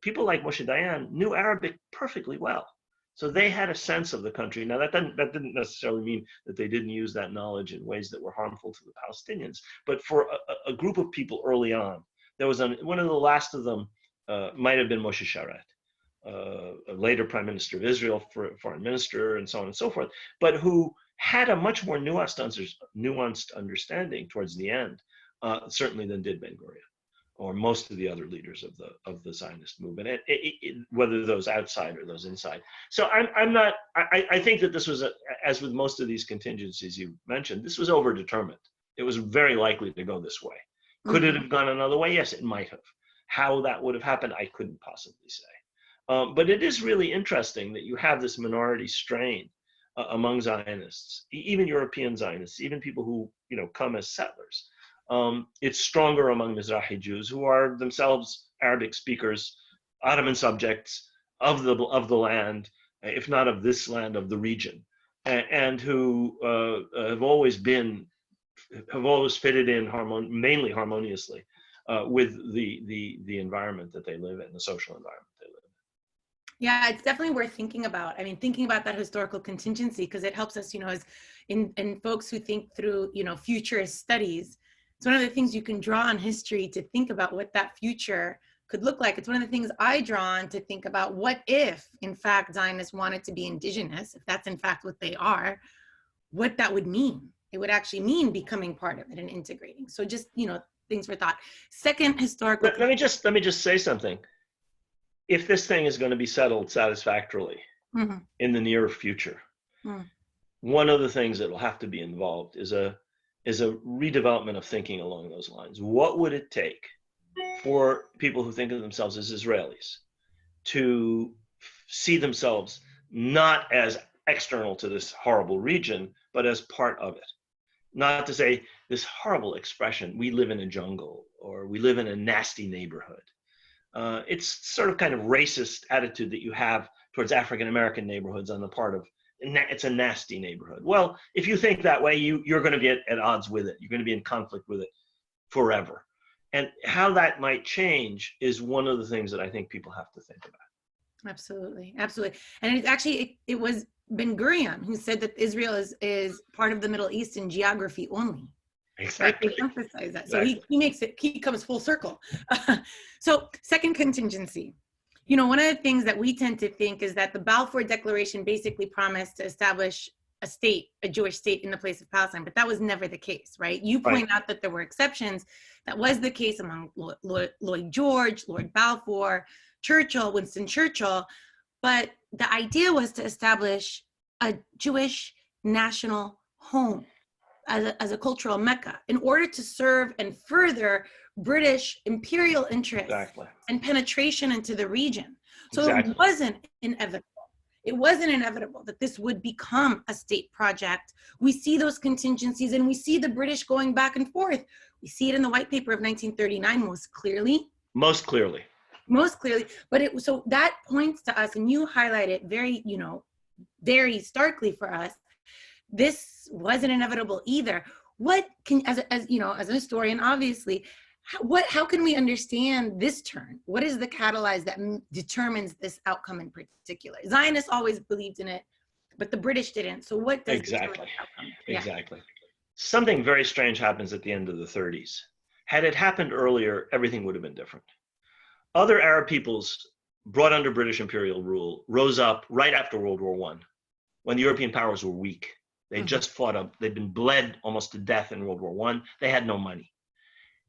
People like Moshe Dayan knew Arabic perfectly well. So they had a sense of the country. Now, that didn't necessarily mean that they didn't use that knowledge in ways that were harmful to the Palestinians. But for a group of people early on, there was one of the last of them might have been Moshe Sharet, a later prime minister of Israel, foreign minister, and so on and so forth, but who had a much more nuanced understanding towards the end, certainly than did Ben Gurion, or most of the other leaders of the Zionist movement, whether those outside or those inside. So I think that this was, as with most of these contingencies you mentioned, this was overdetermined. It was very likely to go this way. Could it have gone another way? Yes, it might have. How that would have happened, I couldn't possibly say. But it is really interesting that you have this minority strain among Zionists, even European Zionists, even people who come as settlers. It's stronger among Mizrahi Jews, who are themselves Arabic speakers, Ottoman subjects of the land, if not of this land, of the region, and who have always fitted in mainly harmoniously with the environment that they live in, the social environment they live in. Yeah, it's definitely worth thinking about. I mean, thinking about that historical contingency, because it helps us, as in folks who think through, futurist studies. It's one of the things you can draw on history to think about what that future could look like. It's one of the things I draw on to think about what if, in fact, Zionists wanted to be indigenous, if that's in fact what they are, what that would mean. It would actually mean becoming part of it and integrating. So just, things for thought. Second, historical. Let me just say something. If this thing is going to be settled satisfactorily in the near future, one of the things that will have to be involved is a redevelopment of thinking along those lines. What would it take for people who think of themselves as Israelis to see themselves not as external to this horrible region, but as part of it? Not to say this horrible expression, we live in a jungle, or we live in a nasty neighborhood. It's sort of kind of racist attitude that you have towards African-American neighborhoods on the part of, it's a nasty neighborhood. Well, if you think that way, you're going to be at odds with it. You're going to be in conflict with it forever. And how that might change is one of the things that I think people have to think about. Absolutely, absolutely. And it's actually, it was Ben Gurion who said that Israel is part of the Middle East in geography only. Exactly. Right? They emphasize that. So he comes full circle. So second contingency. One of the things that we tend to think is that the Balfour Declaration basically promised to establish a Jewish state in the place of Palestine, but that was never the case, right? You point out that there were exceptions. That was the case among Lloyd George, Lord Balfour, Churchill, Winston Churchill, but the idea was to establish a Jewish national home as a cultural mecca in order to serve and further British imperial interests and penetration into the region. So it wasn't inevitable. It wasn't inevitable that this would become a state project. We see those contingencies and we see the British going back and forth. We see it in the white paper of 1939 most clearly. Most clearly. Most clearly. But so that points to us, and you highlight it very, very starkly for us. This wasn't inevitable either. What can, as a historian, obviously, how can we understand this turn? What is the catalyst that determines this outcome in particular? Zionists always believed in it, but the British didn't. So what does Exactly. Yeah. Exactly. Something very strange happens at the end of the 30s. Had it happened earlier, everything would have been different. Other Arab peoples brought under British imperial rule rose up right after World War I, when the European powers were weak. They just fought up. They'd been bled almost to death in World War I. They had no money.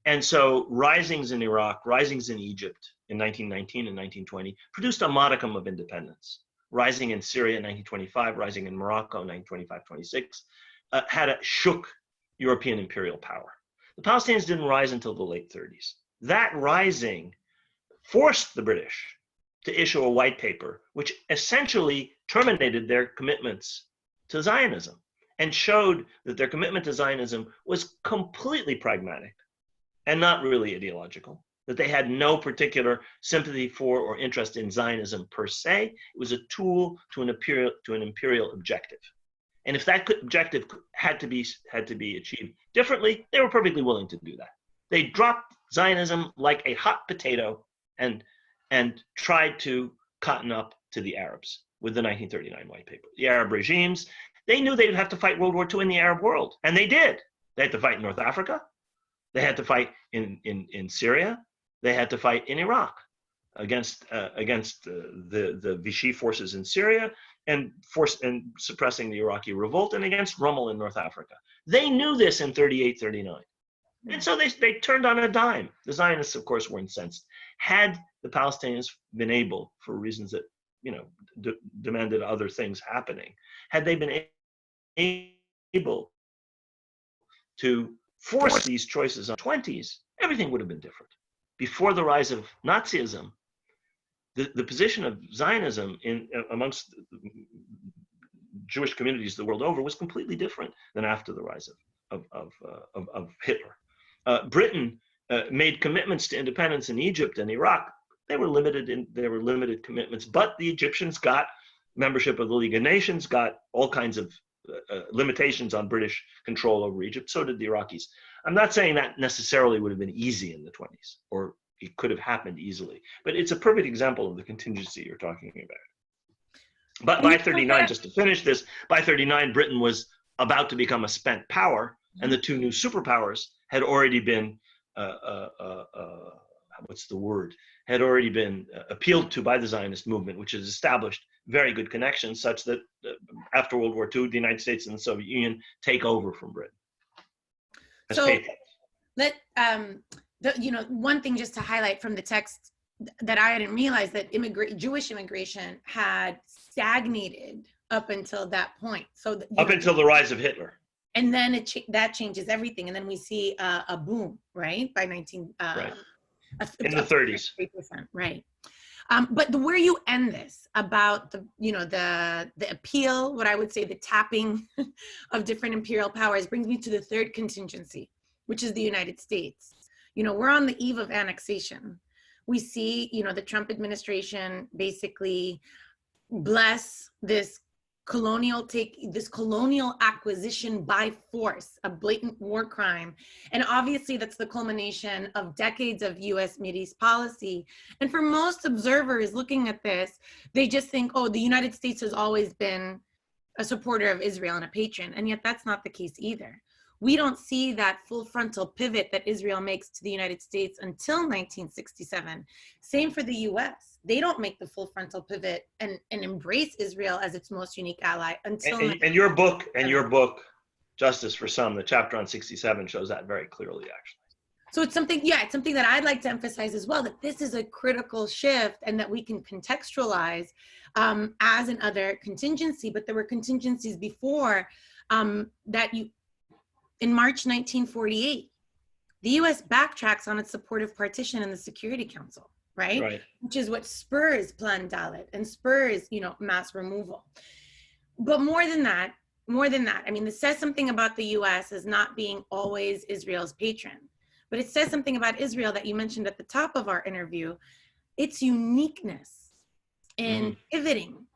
And so risings in Iraq, risings in Egypt in 1919 and 1920 produced a modicum of independence. Rising in Syria in 1925, rising in Morocco in 1925-26, shook European imperial power. The Palestinians didn't rise until the late 30s. That rising forced the British to issue a white paper, which essentially terminated their commitments to Zionism and showed that their commitment to Zionism was completely pragmatic and not really ideological, that they had no particular sympathy for or interest in Zionism per se. It was a tool to an imperial objective. And if that objective had to be achieved differently, they were perfectly willing to do that. They dropped Zionism like a hot potato and tried to cotton up to the Arabs with the 1939 white paper. The Arab regimes, they knew they'd have to fight World War II in the Arab world, and they did. They had to fight in North Africa. They had to fight in Syria. They had to fight in Iraq against the Vichy forces in Syria and suppressing the Iraqi revolt, and against Rommel in North Africa. They knew this in 38, 39. And so they turned on a dime. The Zionists, of course, were incensed. Had the Palestinians been able, for reasons that demanded other things happening, had they been able to force these choices on the 20s, everything would have been different. Before the rise of Nazism, the position of Zionism amongst Jewish communities the world over was completely different than after the rise of Hitler. Britain made commitments to independence in Egypt and Iraq. They were limited commitments, but the Egyptians got membership of the League of Nations, got all kinds of limitations on British control over Egypt. So did the Iraqis. I'm not saying that necessarily would have been easy in the 20s, or it could have happened easily, but it's a perfect example of the contingency you're talking about. But by 39, just to finish this, by 39, Britain was about to become a spent power, and the two new superpowers had already been, had already been appealed to by the Zionist movement, which has established very good connections, such that after World War II, the United States and the Soviet Union take over from Britain. So one thing just to highlight from the text that I didn't realize, that Jewish immigration had stagnated up until that point. So until the rise of Hitler. And then that changes everything. And then we see a boom, right? By in the 30s. 3%, right. But where you end this about the appeal, what I would say the tapping of different imperial powers, brings me to the third contingency, which is the United States. We're on the eve of annexation. We see, the Trump administration basically bless this colonial acquisition by force, a blatant war crime. And obviously that's the culmination of decades of US Mideast policy. And for most observers looking at this, they just think, oh, the United States has always been a supporter of Israel and a patron. And yet that's not the case either. We don't see that full frontal pivot that Israel makes to the United States until 1967. Same for the US. They don't make the full frontal pivot and embrace Israel as its most unique ally until. And your book, Justice for Some, the chapter on 67 shows that very clearly, actually. So it's something that I'd like to emphasize as well, that this is a critical shift and that we can contextualize as another contingency, but there were contingencies before in March 1948, the US backtracks on its support of partition in the Security Council. right? Right. Which is what spurs Plan Dalet and spurs, mass removal. But more than that, I mean, this says something about the US as not being always Israel's patron. But it says something about Israel that you mentioned at the top of our interview, its uniqueness in pivoting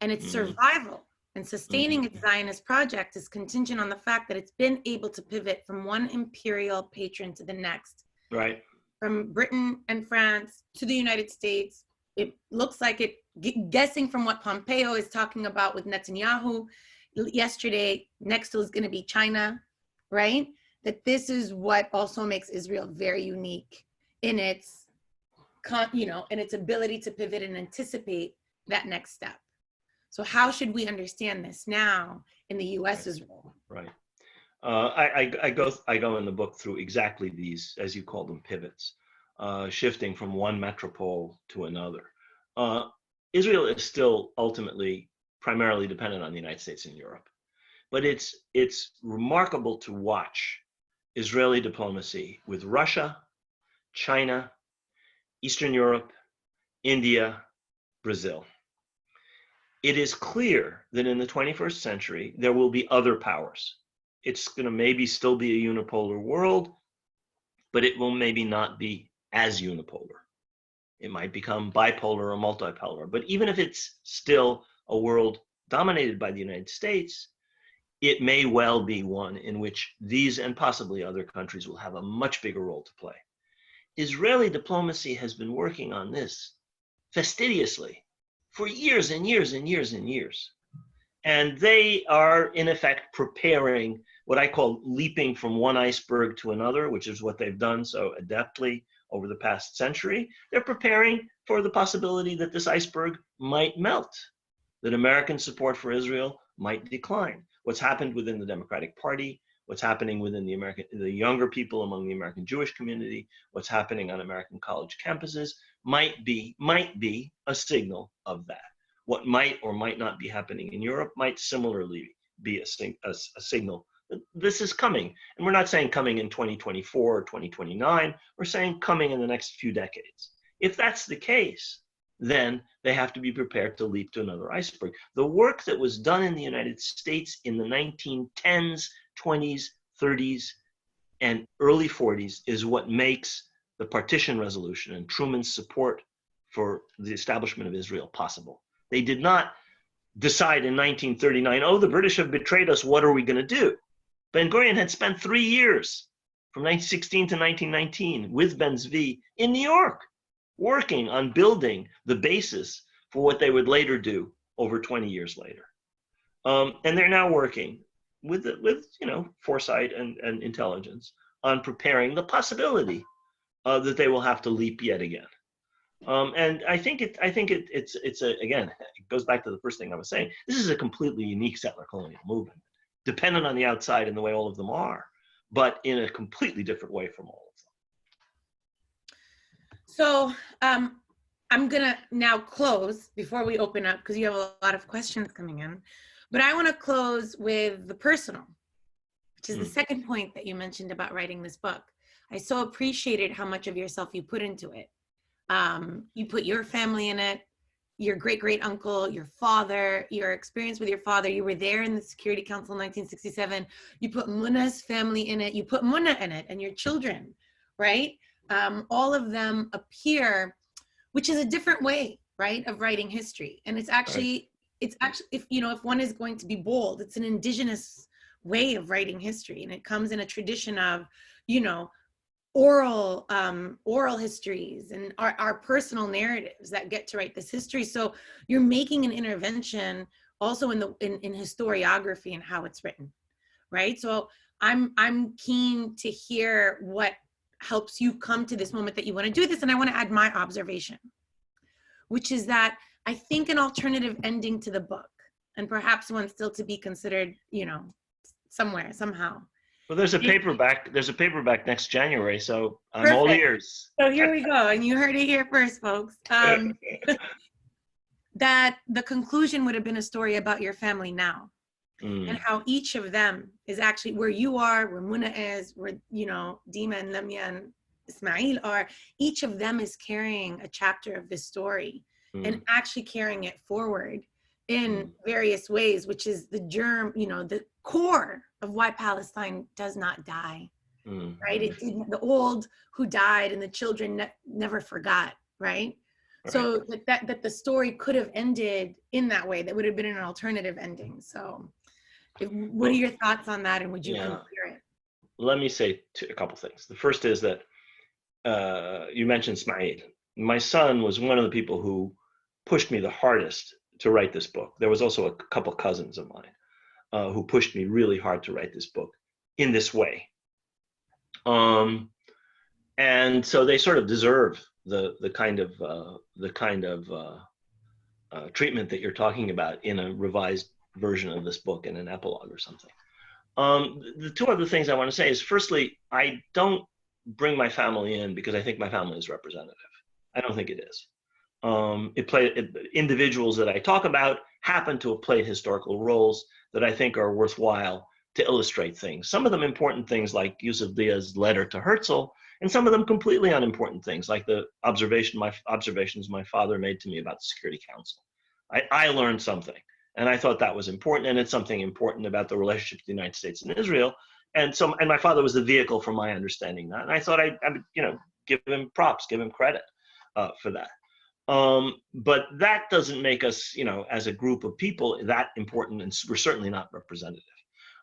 and its survival and sustaining its Zionist project is contingent on the fact that it's been able to pivot from one imperial patron to the next. Right. From Britain and France to the United States. It looks like it, guessing from what Pompeo is talking about with Netanyahu yesterday, next is going to be China, right? That this is what also makes Israel very unique in its, in its ability to pivot and anticipate that next step. So how should we understand this now in the US's role? Right. I go in the book through exactly these, as you call them, pivots, shifting from one metropole to another. Israel is still ultimately primarily dependent on the United States and Europe, but it's remarkable to watch Israeli diplomacy with Russia, China, Eastern Europe, India, Brazil. It is clear that in the 21st century, there will be other powers. It's going to maybe still be a unipolar world, but it will maybe not be as unipolar. It might become bipolar or multipolar. But even if it's still a world dominated by the United States, it may well be one in which these and possibly other countries will have a much bigger role to play. Israeli diplomacy has been working on this fastidiously for years and years and years and years. And they are, in effect, preparing what I call leaping from one iceberg to another, which is what they've done so adeptly over the past century. They're preparing for the possibility that this iceberg might melt, that American support for Israel might decline. What's happened within the Democratic Party, what's happening within the younger people among the American Jewish community, what's happening on American college campuses might be a signal of that. What might or might not be happening in Europe might similarly be a signal that this is coming. And we're not saying coming in 2024 or 2029, we're saying coming in the next few decades. If that's the case, then they have to be prepared to leap to another iceberg. The work that was done in the United States in the 1910s, 20s, 30s, and early 40s is what makes the partition resolution and Truman's support for the establishment of Israel possible. They did not decide in 1939, oh, the British have betrayed us, what are we going to do? Ben-Gurion had spent 3 years, from 1916 to 1919, with Ben-Zvi in New York, working on building the basis for what they would later do over 20 years later. And they're now working with foresight and intelligence on preparing the possibility that they will have to leap yet again. And I think it's again, it goes back to the first thing I was saying. This is a completely unique settler colonial movement, dependent on the outside in the way all of them are, but in a completely different way from all of them. So I'm gonna now close before we open up because you have a lot of questions coming in, but I want to close with the personal, which is the second point that you mentioned about writing this book. I so appreciated how much of yourself you put into it. You put your family in it, your great-great-uncle, your father, your experience with your father. You were there in the Security Council in 1967. You put Muna's family in it. You put Muna in it and your children, right? All of them appear, which is a different way, right, of writing history. And it's actually, if one is going to be bold, it's an indigenous way of writing history. And it comes in a tradition of, oral histories and our personal narratives that get to write this history. So you're making an intervention also in historiography and how it's written, right? So I'm keen to hear what helps you come to this moment that you want to do this. And I want to add my observation, which is that I think an alternative ending to the book, and perhaps one still to be considered, somewhere, somehow. Well, there's a paperback next January, so I'm all ears. So here we go, and you heard it here first, folks. That the conclusion would have been a story about your family now, and how each of them is actually where you are, where Muna is, where Dima and Lemya and Ismail are, each of them is carrying a chapter of this story and actually carrying it forward in various ways, which is the germ, the core of why Palestine does not die, right? It didn't, the old who died and the children never forgot, right? So that the story could have ended in that way. That would have been an alternative ending. So what are your thoughts on that, and would you consider it? Let me say a couple things. The first is that you mentioned Ismail. My son was one of the people who pushed me the hardest to write this book. There was also a couple cousins of mine who pushed me really hard to write this book in this way. And so they sort of deserve the kind of treatment that you're talking about in a revised version of this book in an epilogue or something. The two other things I want to say is, firstly, I don't bring my family in because I think my family is representative. I don't think it is. Individuals that I talk about happen to have played historical roles that I think are worthwhile to illustrate things. Some of them important things like Yusuf Dia's letter to Herzl, and some of them completely unimportant things like the observations my father made to me about the Security Council. I learned something, and I thought that was important, and it's something important about the relationship to the United States and Israel. And my father was the vehicle for my understanding that. And I thought I would, give him props, give him credit for that. But that doesn't make us, as a group of people, that important, and we're certainly not representative.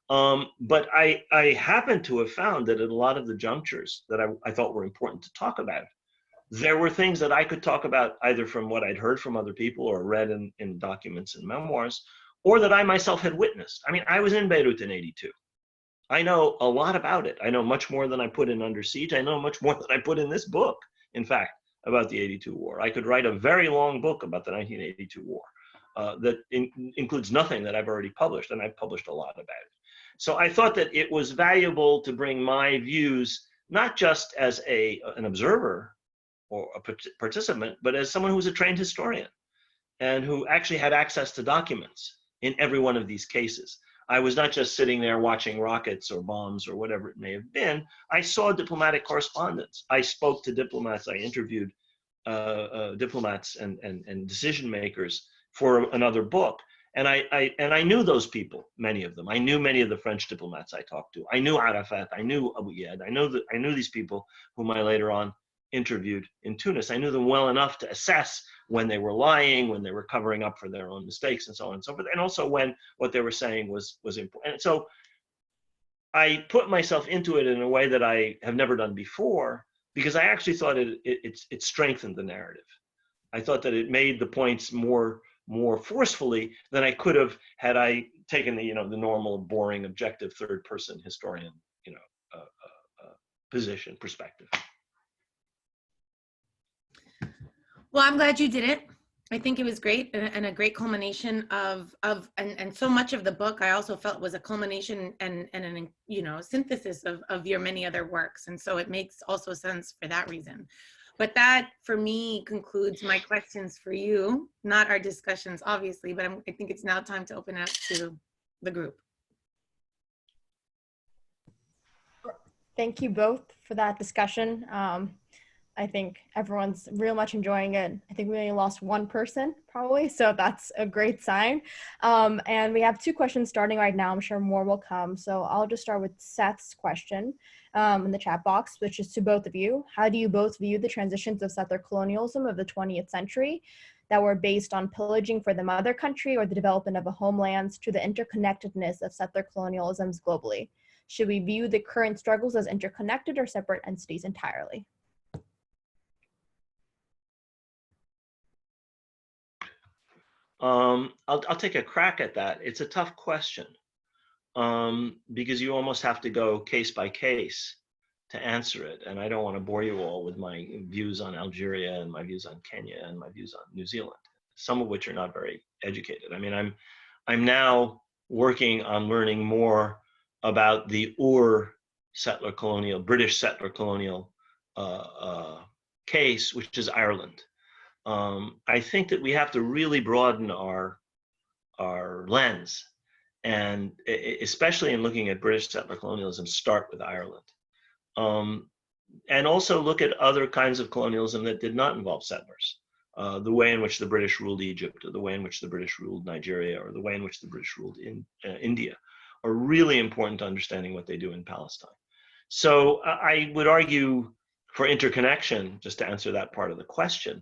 But I happen to have found that at a lot of the junctures that I thought were important to talk about, there were things that I could talk about either from what I'd heard from other people or read in documents and memoirs, or that I myself had witnessed. I mean, I was in Beirut in '82. I know a lot about it. I know much more than I put in Under Siege. I know much more than I put in this book, in fact, about the '82 war. I could write a very long book about the 1982 war that includes nothing that I've already published, and I've published a lot about it. So I thought that it was valuable to bring my views, not just as an observer or a participant, but as someone who was a trained historian and who actually had access to documents in every one of these cases. I was not just sitting there watching rockets or bombs or whatever it may have been. I saw diplomatic correspondence. I spoke to diplomats. I interviewed diplomats and decision makers for another book. And I knew those people, many of them. I knew many of the French diplomats I talked to. I knew Arafat. I knew Abu Yad. I knew these people whom I later on interviewed in Tunis. I knew them well enough to assess when they were lying, when they were covering up for their own mistakes, and so on and so forth, and also when what they were saying was important. And so I put myself into it in a way that I have never done before, because I actually thought it strengthened the narrative. I thought that it made the points more forcefully than I could have had I taken the normal boring objective third person historian perspective. Well, I'm glad you did it. I think it was great and a great culmination of so much of the book I also felt was a culmination and an synthesis of your many other works, and so it makes also sense for that reason. But that for me concludes my questions for you, not our discussions obviously, but I think it's now time to open it up to the group. Thank you both for that discussion. I think everyone's real much enjoying it. I think we only lost one person probably, so that's a great sign. And we have two questions starting right now. I'm sure more will come. So I'll just start with Seth's question in the chat box, which is to both of you. How do you both view the transitions of settler colonialism of the 20th century that were based on pillaging for the mother country or the development of a homeland to the interconnectedness of settler colonialisms globally? Should we view the current struggles as interconnected or separate entities entirely? I'll take a crack at that. It's a tough question because you almost have to go case by case to answer it. And I don't want to bore you all with my views on Algeria and my views on Kenya and my views on New Zealand, some of which are not very educated. I mean, I'm now working on learning more about the British settler colonial case, which is Ireland. I think that we have to really broaden our lens, and especially in looking at British settler colonialism, start with Ireland. And also look at other kinds of colonialism that did not involve settlers. The way in which the British ruled Egypt, or the way in which the British ruled Nigeria, or the way in which the British ruled in India are really important to understanding what they do in Palestine. So I would argue for interconnection, just to answer that part of the question,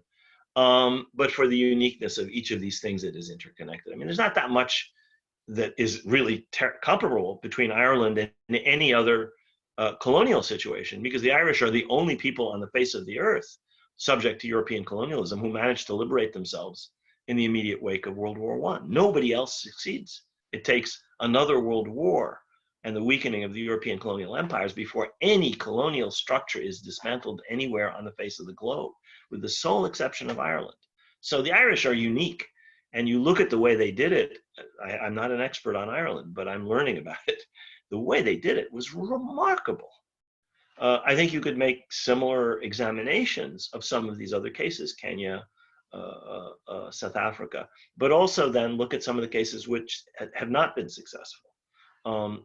but for the uniqueness of each of these things, it is interconnected. I mean, there's not that much that is really comparable between Ireland and any other colonial situation, because the Irish are the only people on the face of the earth subject to European colonialism who managed to liberate themselves in the immediate wake of World War I. Nobody else succeeds. It takes another world war and the weakening of the European colonial empires before any colonial structure is dismantled anywhere on the face of the globe, with the sole exception of Ireland. So the Irish are unique, and you look at the way they did it. I'm not an expert on Ireland, but I'm learning about it. The way they did it was remarkable. I think you could make similar examinations of some of these other cases, Kenya, South Africa, but also then look at some of the cases which have not been successful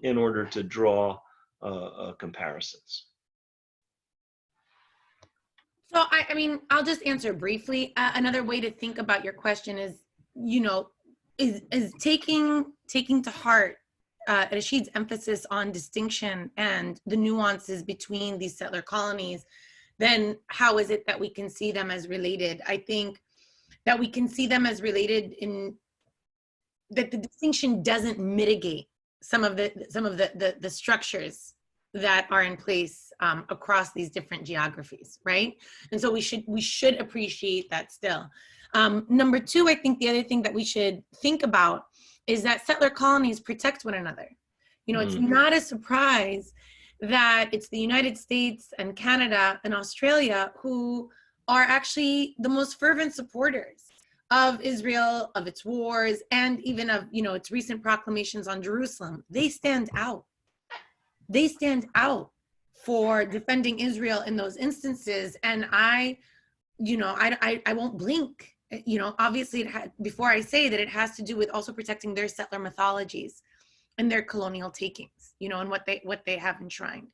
in order to draw comparisons. So, I mean, I'll just answer briefly. Another way to think about your question is, you know, is taking to heart Rashid's emphasis on distinction and the nuances between these settler colonies. Then how is it that we can see them as related? I think that we can see them as related in that the distinction doesn't mitigate some of the structures that are in place across these different geographies, right? And so we should appreciate that still. Number two, I think the other thing that we should think about is that settler colonies protect one another. You know, it's not a surprise that it's the United States and Canada and Australia who are actually the most fervent supporters of Israel, of its wars, and even of, you know, its recent proclamations on Jerusalem. They stand out. They stand out for defending Israel in those instances. And I won't blink. You know, obviously, before I say that, it has to do with also protecting their settler mythologies and their colonial takings, you know, and what they have enshrined.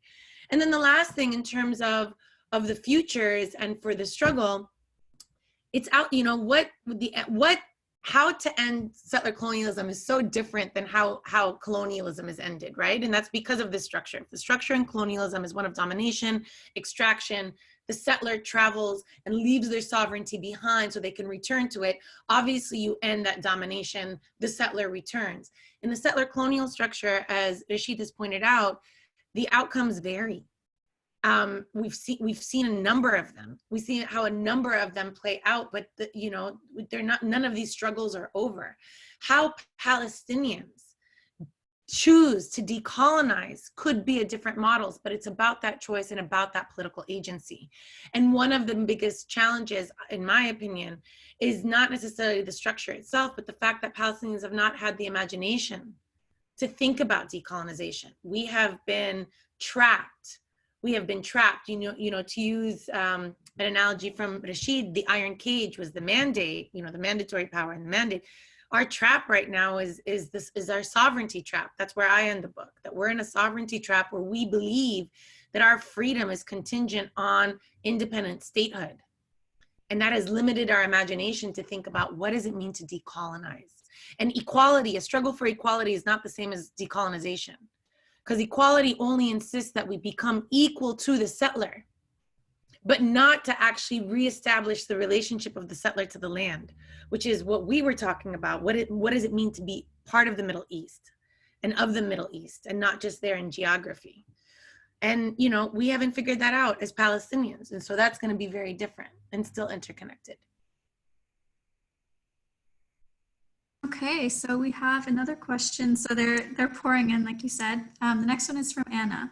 And then the last thing in terms of the futures and for the struggle, it's out, you know, how to end settler colonialism is so different than how colonialism is ended, right? And that's because of this structure. The structure in colonialism is one of domination, extraction. The settler travels and leaves their sovereignty behind so they can return to it. Obviously, you end that domination, the settler returns. In the settler colonial structure, as Rashid has pointed out, the outcomes vary. We've seen a number of them. We see how a number of them play out, but none of these struggles are over. How Palestinians choose to decolonize could be a different models, but it's about that choice and about that political agency. And one of the biggest challenges, in my opinion, is not necessarily the structure itself, but the fact that Palestinians have not had the imagination to think about decolonization. We have been trapped. We have been trapped, to use an analogy from Rashid, the iron cage was the mandate, the mandatory power and the mandate. Our trap right now is our sovereignty trap. That's where I end the book, that we're in a sovereignty trap where we believe that our freedom is contingent on independent statehood. And that has limited our imagination to think about what does it mean to decolonize? And equality, a struggle for equality is not the same as decolonization. Because equality only insists that we become equal to the settler, but not to actually reestablish the relationship of the settler to the land, which is what we were talking about. What does it mean to be part of the Middle East and of the Middle East and not just there in geography? And, we haven't figured that out as Palestinians. And so that's going to be very different and still interconnected. Okay, so we have another question. So they're pouring in, like you said. The next one is from Anna.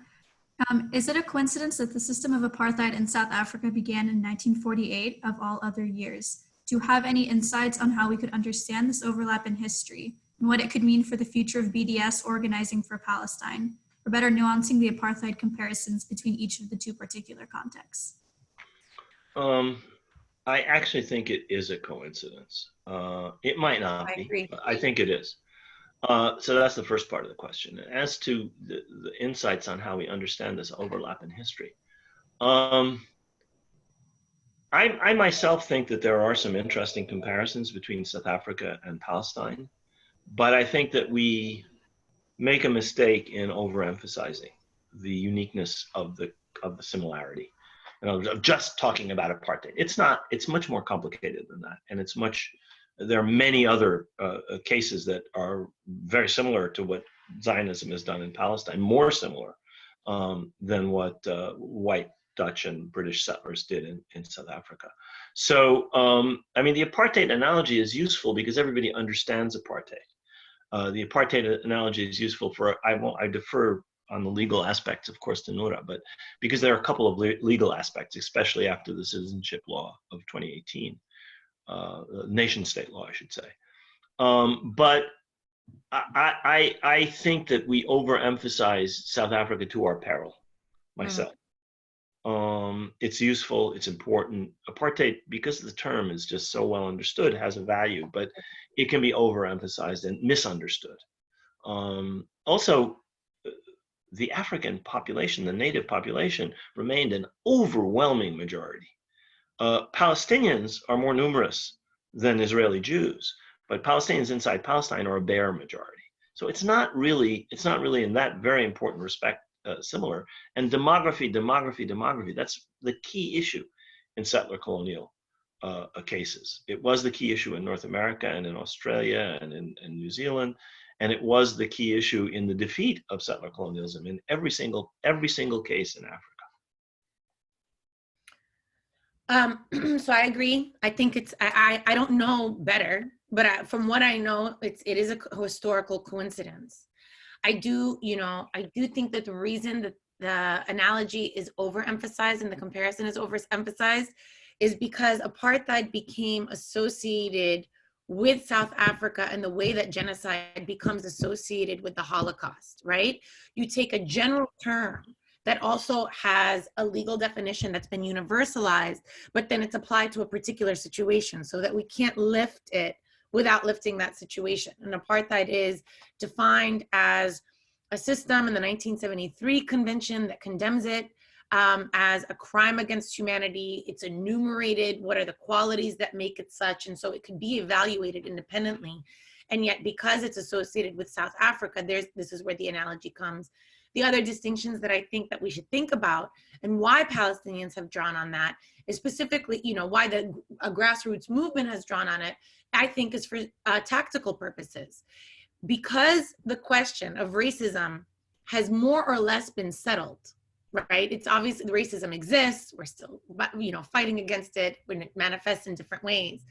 Is it a coincidence that the system of apartheid in South Africa began in 1948 of all other years? Do you have any insights on how we could understand this overlap in history and what it could mean for the future of BDS organizing for Palestine, or better nuancing the apartheid comparisons between each of the two particular contexts? I actually think it is a coincidence. It might not be, but I think it is. So that's the first part of the question. As to the insights on how we understand this overlap in history, I myself think that there are some interesting comparisons between South Africa and Palestine, but I think that we make a mistake in overemphasizing the uniqueness of the similarity. Of just talking about apartheid. It's not. It's much more complicated than that, and there are many other cases that are very similar to what Zionism has done in Palestine, more similar than what white, Dutch, and British settlers did in South Africa. So, I mean, the apartheid analogy is useful because everybody understands apartheid. The apartheid analogy is useful for, I defer on the legal aspects, of course, to Noura, but because there are a couple of legal aspects, especially after the citizenship law of 2018, nation state law, I should say. But I think that we overemphasize South Africa to our peril, myself. It's useful, it's important. Apartheid, because the term is just so well understood, has a value, but it can be overemphasized and misunderstood. Also, the African population, the native population, remained an overwhelming majority. Palestinians are more numerous than Israeli Jews, but Palestinians inside Palestine are a bare majority. So it's not really in that very important respect similar. And demography, that's the key issue in settler colonial cases. It was the key issue in North America and in Australia and in New Zealand. And it was the key issue in the defeat of settler colonialism in every single case in Africa. So I agree. I think I don't know better, but from what I know, it is a historical coincidence. I do think that the reason that the analogy is overemphasized and the comparison is overemphasized is because apartheid became associated with South Africa and the way that genocide becomes associated with the Holocaust, right? You take a general term that also has a legal definition that's been universalized, but then it's applied to a particular situation so that we can't lift it without lifting that situation. And apartheid is defined as a system in the 1973 convention that condemns it as a crime against humanity. It's enumerated what are the qualities that make it such, and so it could be evaluated independently. And yet, because it's associated with South Africa, this is where the analogy comes. The other distinctions that I think that we should think about and why Palestinians have drawn on that is specifically, why a grassroots movement has drawn on it, I think is for tactical purposes. Because the question of racism has more or less been settled, right? It's obvious that racism exists. We're still, fighting against it when it manifests in different ways.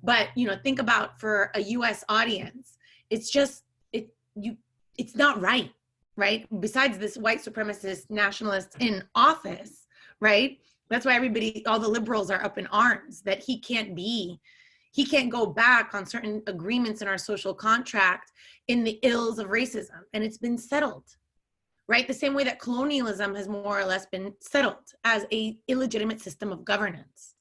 But, think about for a US audience, it's just, it's not right, right? Besides this white supremacist nationalist in office, right? That's why all the liberals are up in arms that he can't go back on certain agreements in our social contract in the ills of racism. And it's been settled, right? The same way that colonialism has more or less been settled as a illegitimate system of governance.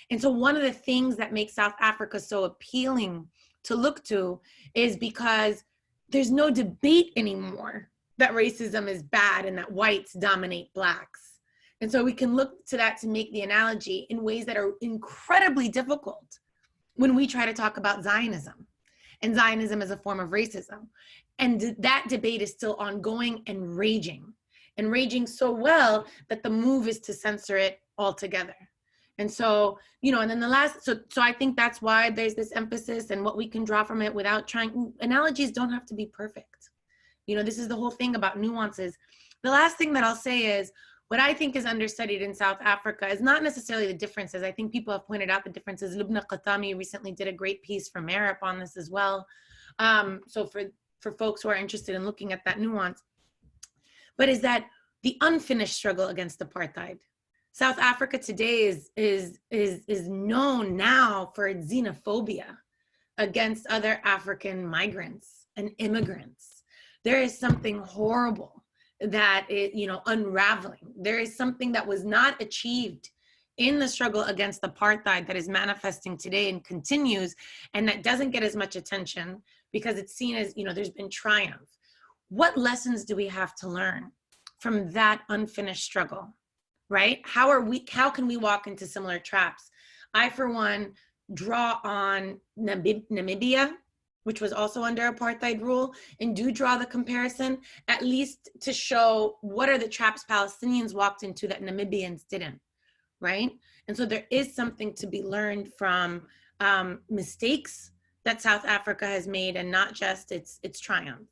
And so one of the things that makes South Africa so appealing to look to is because there's no debate anymore that racism is bad and that whites dominate blacks. And so we can look to that to make the analogy in ways that are incredibly difficult when we try to talk about Zionism. And Zionism is a form of racism. And that debate is still ongoing and raging so well that the move is to censor it altogether. And so, and then so I think that's why there's this emphasis and what we can draw from it without analogies don't have to be perfect. This is the whole thing about nuances. The last thing that I'll say is, what I think is understudied in South Africa is not necessarily the differences. I think people have pointed out the differences. Lubna Khatami recently did a great piece for Marip on this as well. So for folks who are interested in looking at that nuance, but is that the unfinished struggle against apartheid. South Africa today is known now for its xenophobia against other African migrants and immigrants. There is something horrible that is, unraveling. There is something that was not achieved in the struggle against apartheid that is manifesting today and continues, and that doesn't get as much attention because it's seen as, there's been triumph. What lessons do we have to learn from that unfinished struggle, right? How can we walk into similar traps? I, for one, draw on Namibia, which was also under apartheid rule, and do draw the comparison, at least to show what are the traps Palestinians walked into that Namibians didn't, right? And so there is something to be learned from mistakes that South Africa has made, and not just its triumph.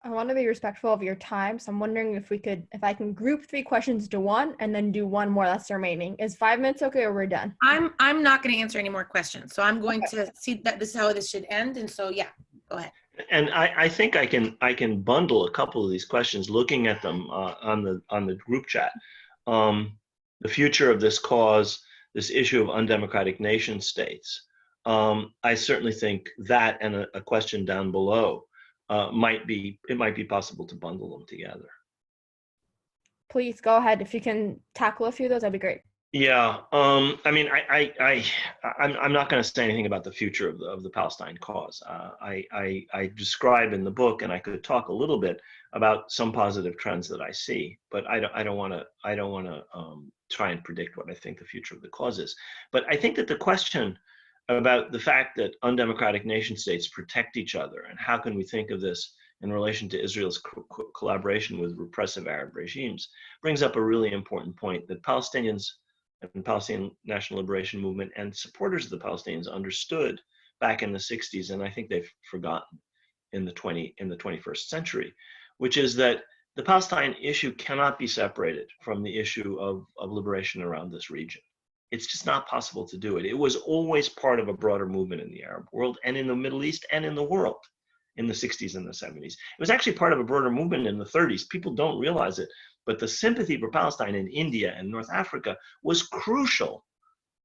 I want to be respectful of your time, so I'm wondering if I can group 3 questions to one and then do one more that's remaining. Is 5 minutes okay, or we're done? I'm not going to answer any more questions, so I'm going to see that this is how this should end. And so, yeah, go ahead. And I think I can bundle a couple of these questions, looking at them on the group chat. The future of this cause, this issue of undemocratic nation states. I certainly think that, and a question down below, might be possible to bundle them together. Please go ahead. If you can tackle a few of those, that'd be great. Yeah, I mean, I'm not going to say anything about the future of the Palestine cause. I describe in the book, and I could talk a little bit about some positive trends that I see, but I don't want to try and predict what I think the future of the cause is. But I think that the question about the fact that undemocratic nation states protect each other, and how can we think of this in relation to Israel's collaboration with repressive Arab regimes, brings up a really important point that Palestinians and Palestinian National Liberation Movement and supporters of the Palestinians understood back in the 60s, and I think they've forgotten in the 21st century, which is that the Palestine issue cannot be separated from the issue of liberation around this region. It's just not possible to do it. It was always part of a broader movement in the Arab world and in the Middle East and in the world in the 60s and the 70s. It was actually part of a broader movement in the 30s. People don't realize it, but the sympathy for Palestine in India and North Africa was crucial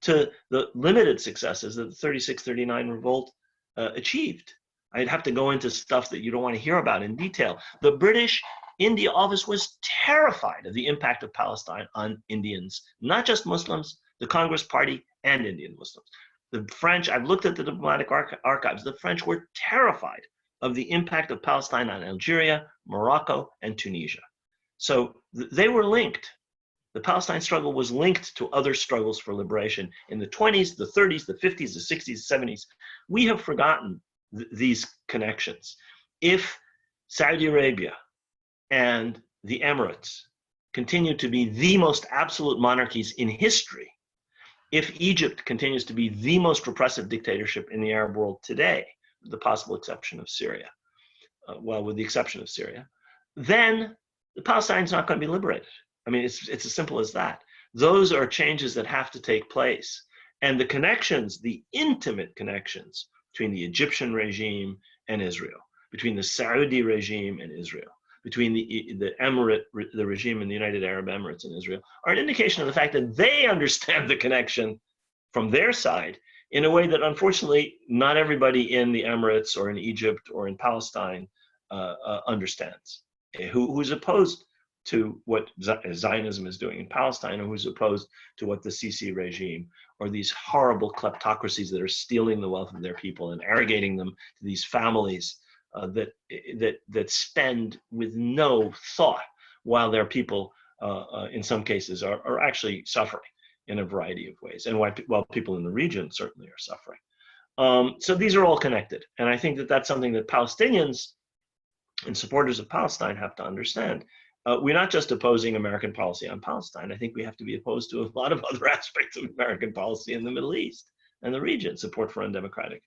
to the limited successes that the 36-39 revolt achieved. I'd have to go into stuff that you don't want to hear about in detail. The British India office was terrified of the impact of Palestine on Indians, not just Muslims, the Congress Party, and Indian Muslims. The French, I've looked at the diplomatic archives, the French were terrified of the impact of Palestine on Algeria, Morocco, and Tunisia. So they were linked. The Palestine struggle was linked to other struggles for liberation in the 20s, the 30s, the 50s, the 60s, the 70s. We have forgotten these connections. If Saudi Arabia and the Emirates continue to be the most absolute monarchies in history, if Egypt continues to be the most repressive dictatorship in the Arab world today, with the possible exception of Syria, with the exception of Syria, then the Palestine's not going to be liberated. I mean, it's as simple as that. Those are changes that have to take place. And the connections, the intimate connections between the Egyptian regime and Israel, between the Saudi regime and Israel, between the regime in the United Arab Emirates and Israel, are an indication of the fact that they understand the connection from their side in a way that unfortunately not everybody in the Emirates or in Egypt or in Palestine understands. Who's opposed to what Zionism is doing in Palestine, or who's opposed to what the Sisi regime or these horrible kleptocracies that are stealing the wealth of their people and arrogating them to these families that spend with no thought while their people, in some cases, are actually suffering in a variety of ways, and while people in the region certainly are suffering. So these are all connected, and I think that that's something that Palestinians and supporters of Palestine have to understand. We're not just opposing American policy on Palestine. I think we have to be opposed to a lot of other aspects of American policy in the Middle East and the region, support for undemocratic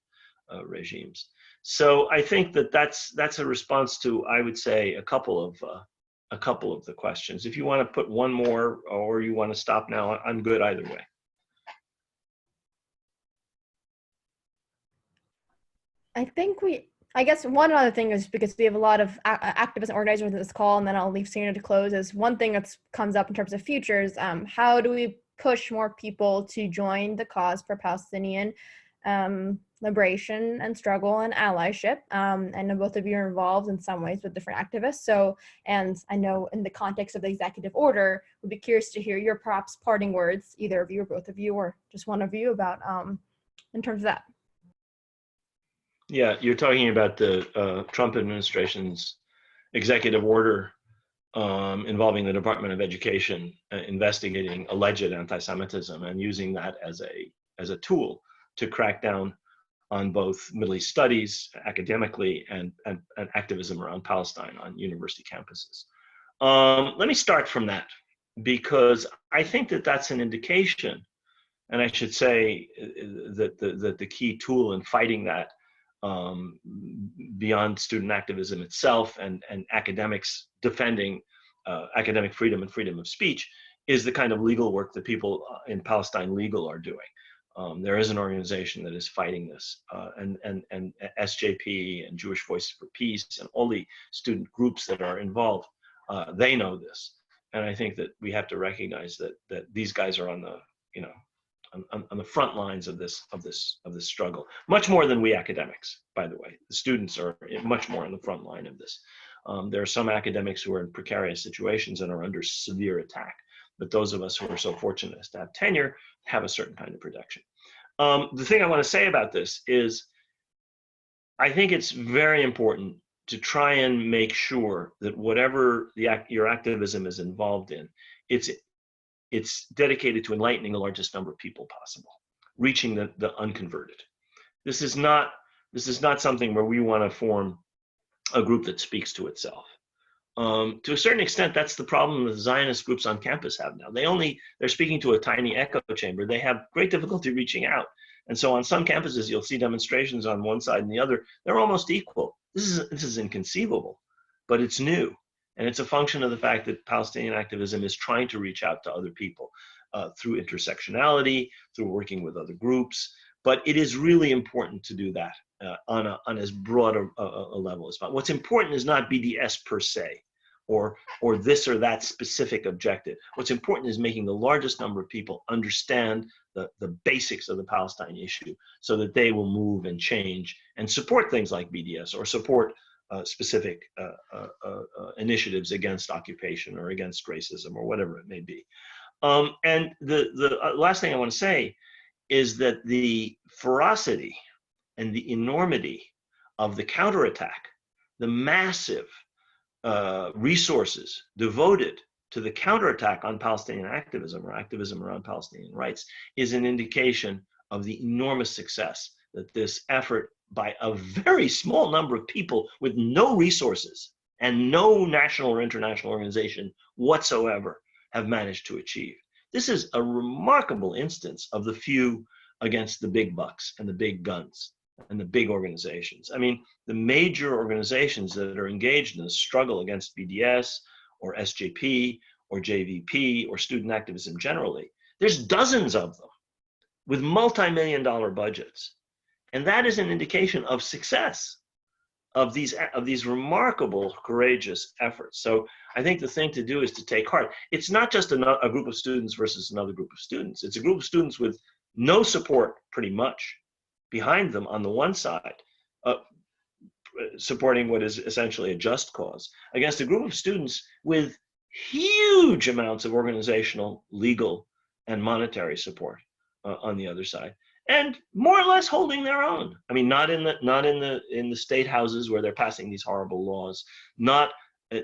regimes. So I think that that's a response to, I would say, a couple of the questions. If you want to put one more, or you want to stop now, I'm good either way. I guess one other thing is, because we have a lot of activists and organizers in this call, and then I'll leave Serena to close, is one thing that comes up in terms of futures. How do we push more people to join the cause for Palestinian liberation and struggle and allyship? I know both of you are involved in some ways with different activists. So, and I know in the context of the executive order, we'd be curious to hear your perhaps parting words, either of you or both of you, or just one of you, about in terms of that. Yeah, you're talking about the Trump administration's executive order involving the Department of Education investigating alleged anti-Semitism and using that as a tool to crack down on both Middle East studies academically and activism around Palestine on university campuses. Let me start from that, because I think that that's an indication, and I should say that the key tool in fighting that, beyond student activism itself and academics defending academic freedom and freedom of speech, is the kind of legal work that people in Palestine Legal are doing. There is an organization that is fighting this, and SJP and Jewish Voices for Peace and all the student groups that are involved, they know this. And I think that we have to recognize that these guys are on the, on the front lines of this struggle, much more than we academics, by the way. The students are much more on the front line of this. There are some academics who are in precarious situations and are under severe attack, but those of us who are so fortunate as to have tenure have a certain kind of protection. The thing I want to say about this is, I think it's very important to try and make sure that whatever your activism is involved in, it's dedicated to enlightening the largest number of people possible, reaching the unconverted. This is not something where we want to form a group that speaks to itself. To a certain extent, that's the problem the Zionist groups on campus have now. They're speaking to a tiny echo chamber. They have great difficulty reaching out. And so on some campuses, you'll see demonstrations on one side and the other. They're almost equal. This is inconceivable, but it's new. And it's a function of the fact that Palestinian activism is trying to reach out to other people through intersectionality, through working with other groups. But it is really important to do that on as broad a level as possible. What's important is not BDS per se, or this or that specific objective. What's important is making the largest number of people understand the basics of the Palestine issue, so that they will move and change and support things like BDS, or support specific initiatives against occupation or against racism or whatever it may be. And the last thing I want to say is that the ferocity and the enormity of the counterattack, the massive resources devoted to the counterattack on Palestinian activism, or activism around Palestinian rights, is an indication of the enormous success that this effort by a very small number of people with no resources and no national or international organization whatsoever have managed to achieve. This is a remarkable instance of the few against the big bucks and the big guns and the big organizations. I mean, the major organizations that are engaged in the struggle against BDS or SJP or JVP or student activism generally, there's dozens of them with multi-million-dollar budgets. And that is an indication of success of these remarkable, courageous efforts. So I think the thing to do is to take heart. It's not just a group of students versus another group of students. It's a group of students with no support, pretty much, behind them on the one side, supporting what is essentially a just cause, against a group of students with huge amounts of organizational, legal, and monetary support on the other side, and more or less holding their own. I mean, not in the state houses where they're passing these horrible laws, not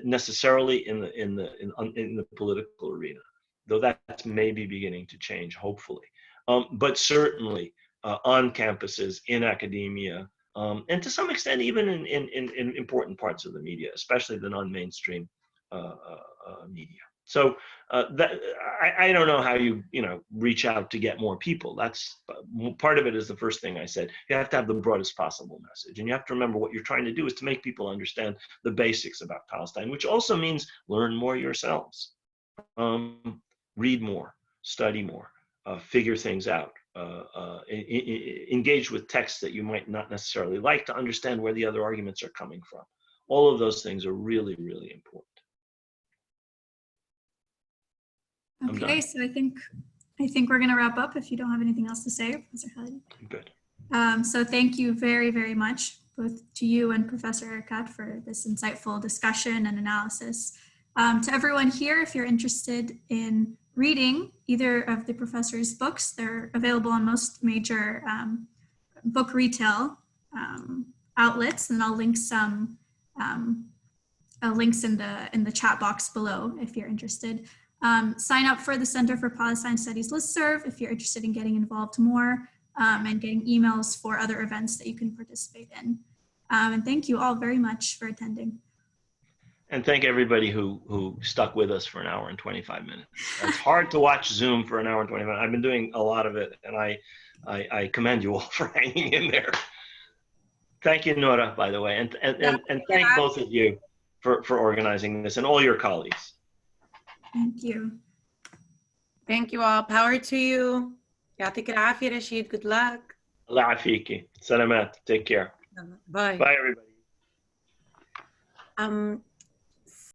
necessarily in the political arena, though that's maybe beginning to change, hopefully, but certainly on campuses, in academia, and to some extent even in important parts of the media, especially the non-mainstream media. So I don't know how you reach out to get more people. That's part of it. Is the first thing I said. You have to have the broadest possible message, and you have to remember what you're trying to do is to make people understand the basics about Palestine, which also means learn more yourselves, read more, study more, figure things out, engage with texts that you might not necessarily like to understand where the other arguments are coming from. All of those things are really, really important. Okay, so I think we're going to wrap up if you don't have anything else to say, Professor Khalidi. Good. So thank you very, very much, both to you and Professor Erakat, for this insightful discussion and analysis. To everyone here, if you're interested in reading either of the professor's books, they're available on most major book retail outlets, and I'll link some links in the chat box below if you're interested. Sign up for the Center for Palestine Studies listserv if you're interested in getting involved more and getting emails for other events that you can participate in. And thank you all very much for attending. And thank everybody who stuck with us for an hour and 25 minutes. It's hard to watch Zoom for an hour and 25 minutes. I've been doing a lot of it, and I commend you all for hanging in there. Thank you, Noura, by the way, and thank both of you for organizing this and all your colleagues. Thank you. Thank you all. Power to you. يعطيك العافية Rashid. Good luck. Allah afiki. Salamat. Take care. Bye. Bye, everybody.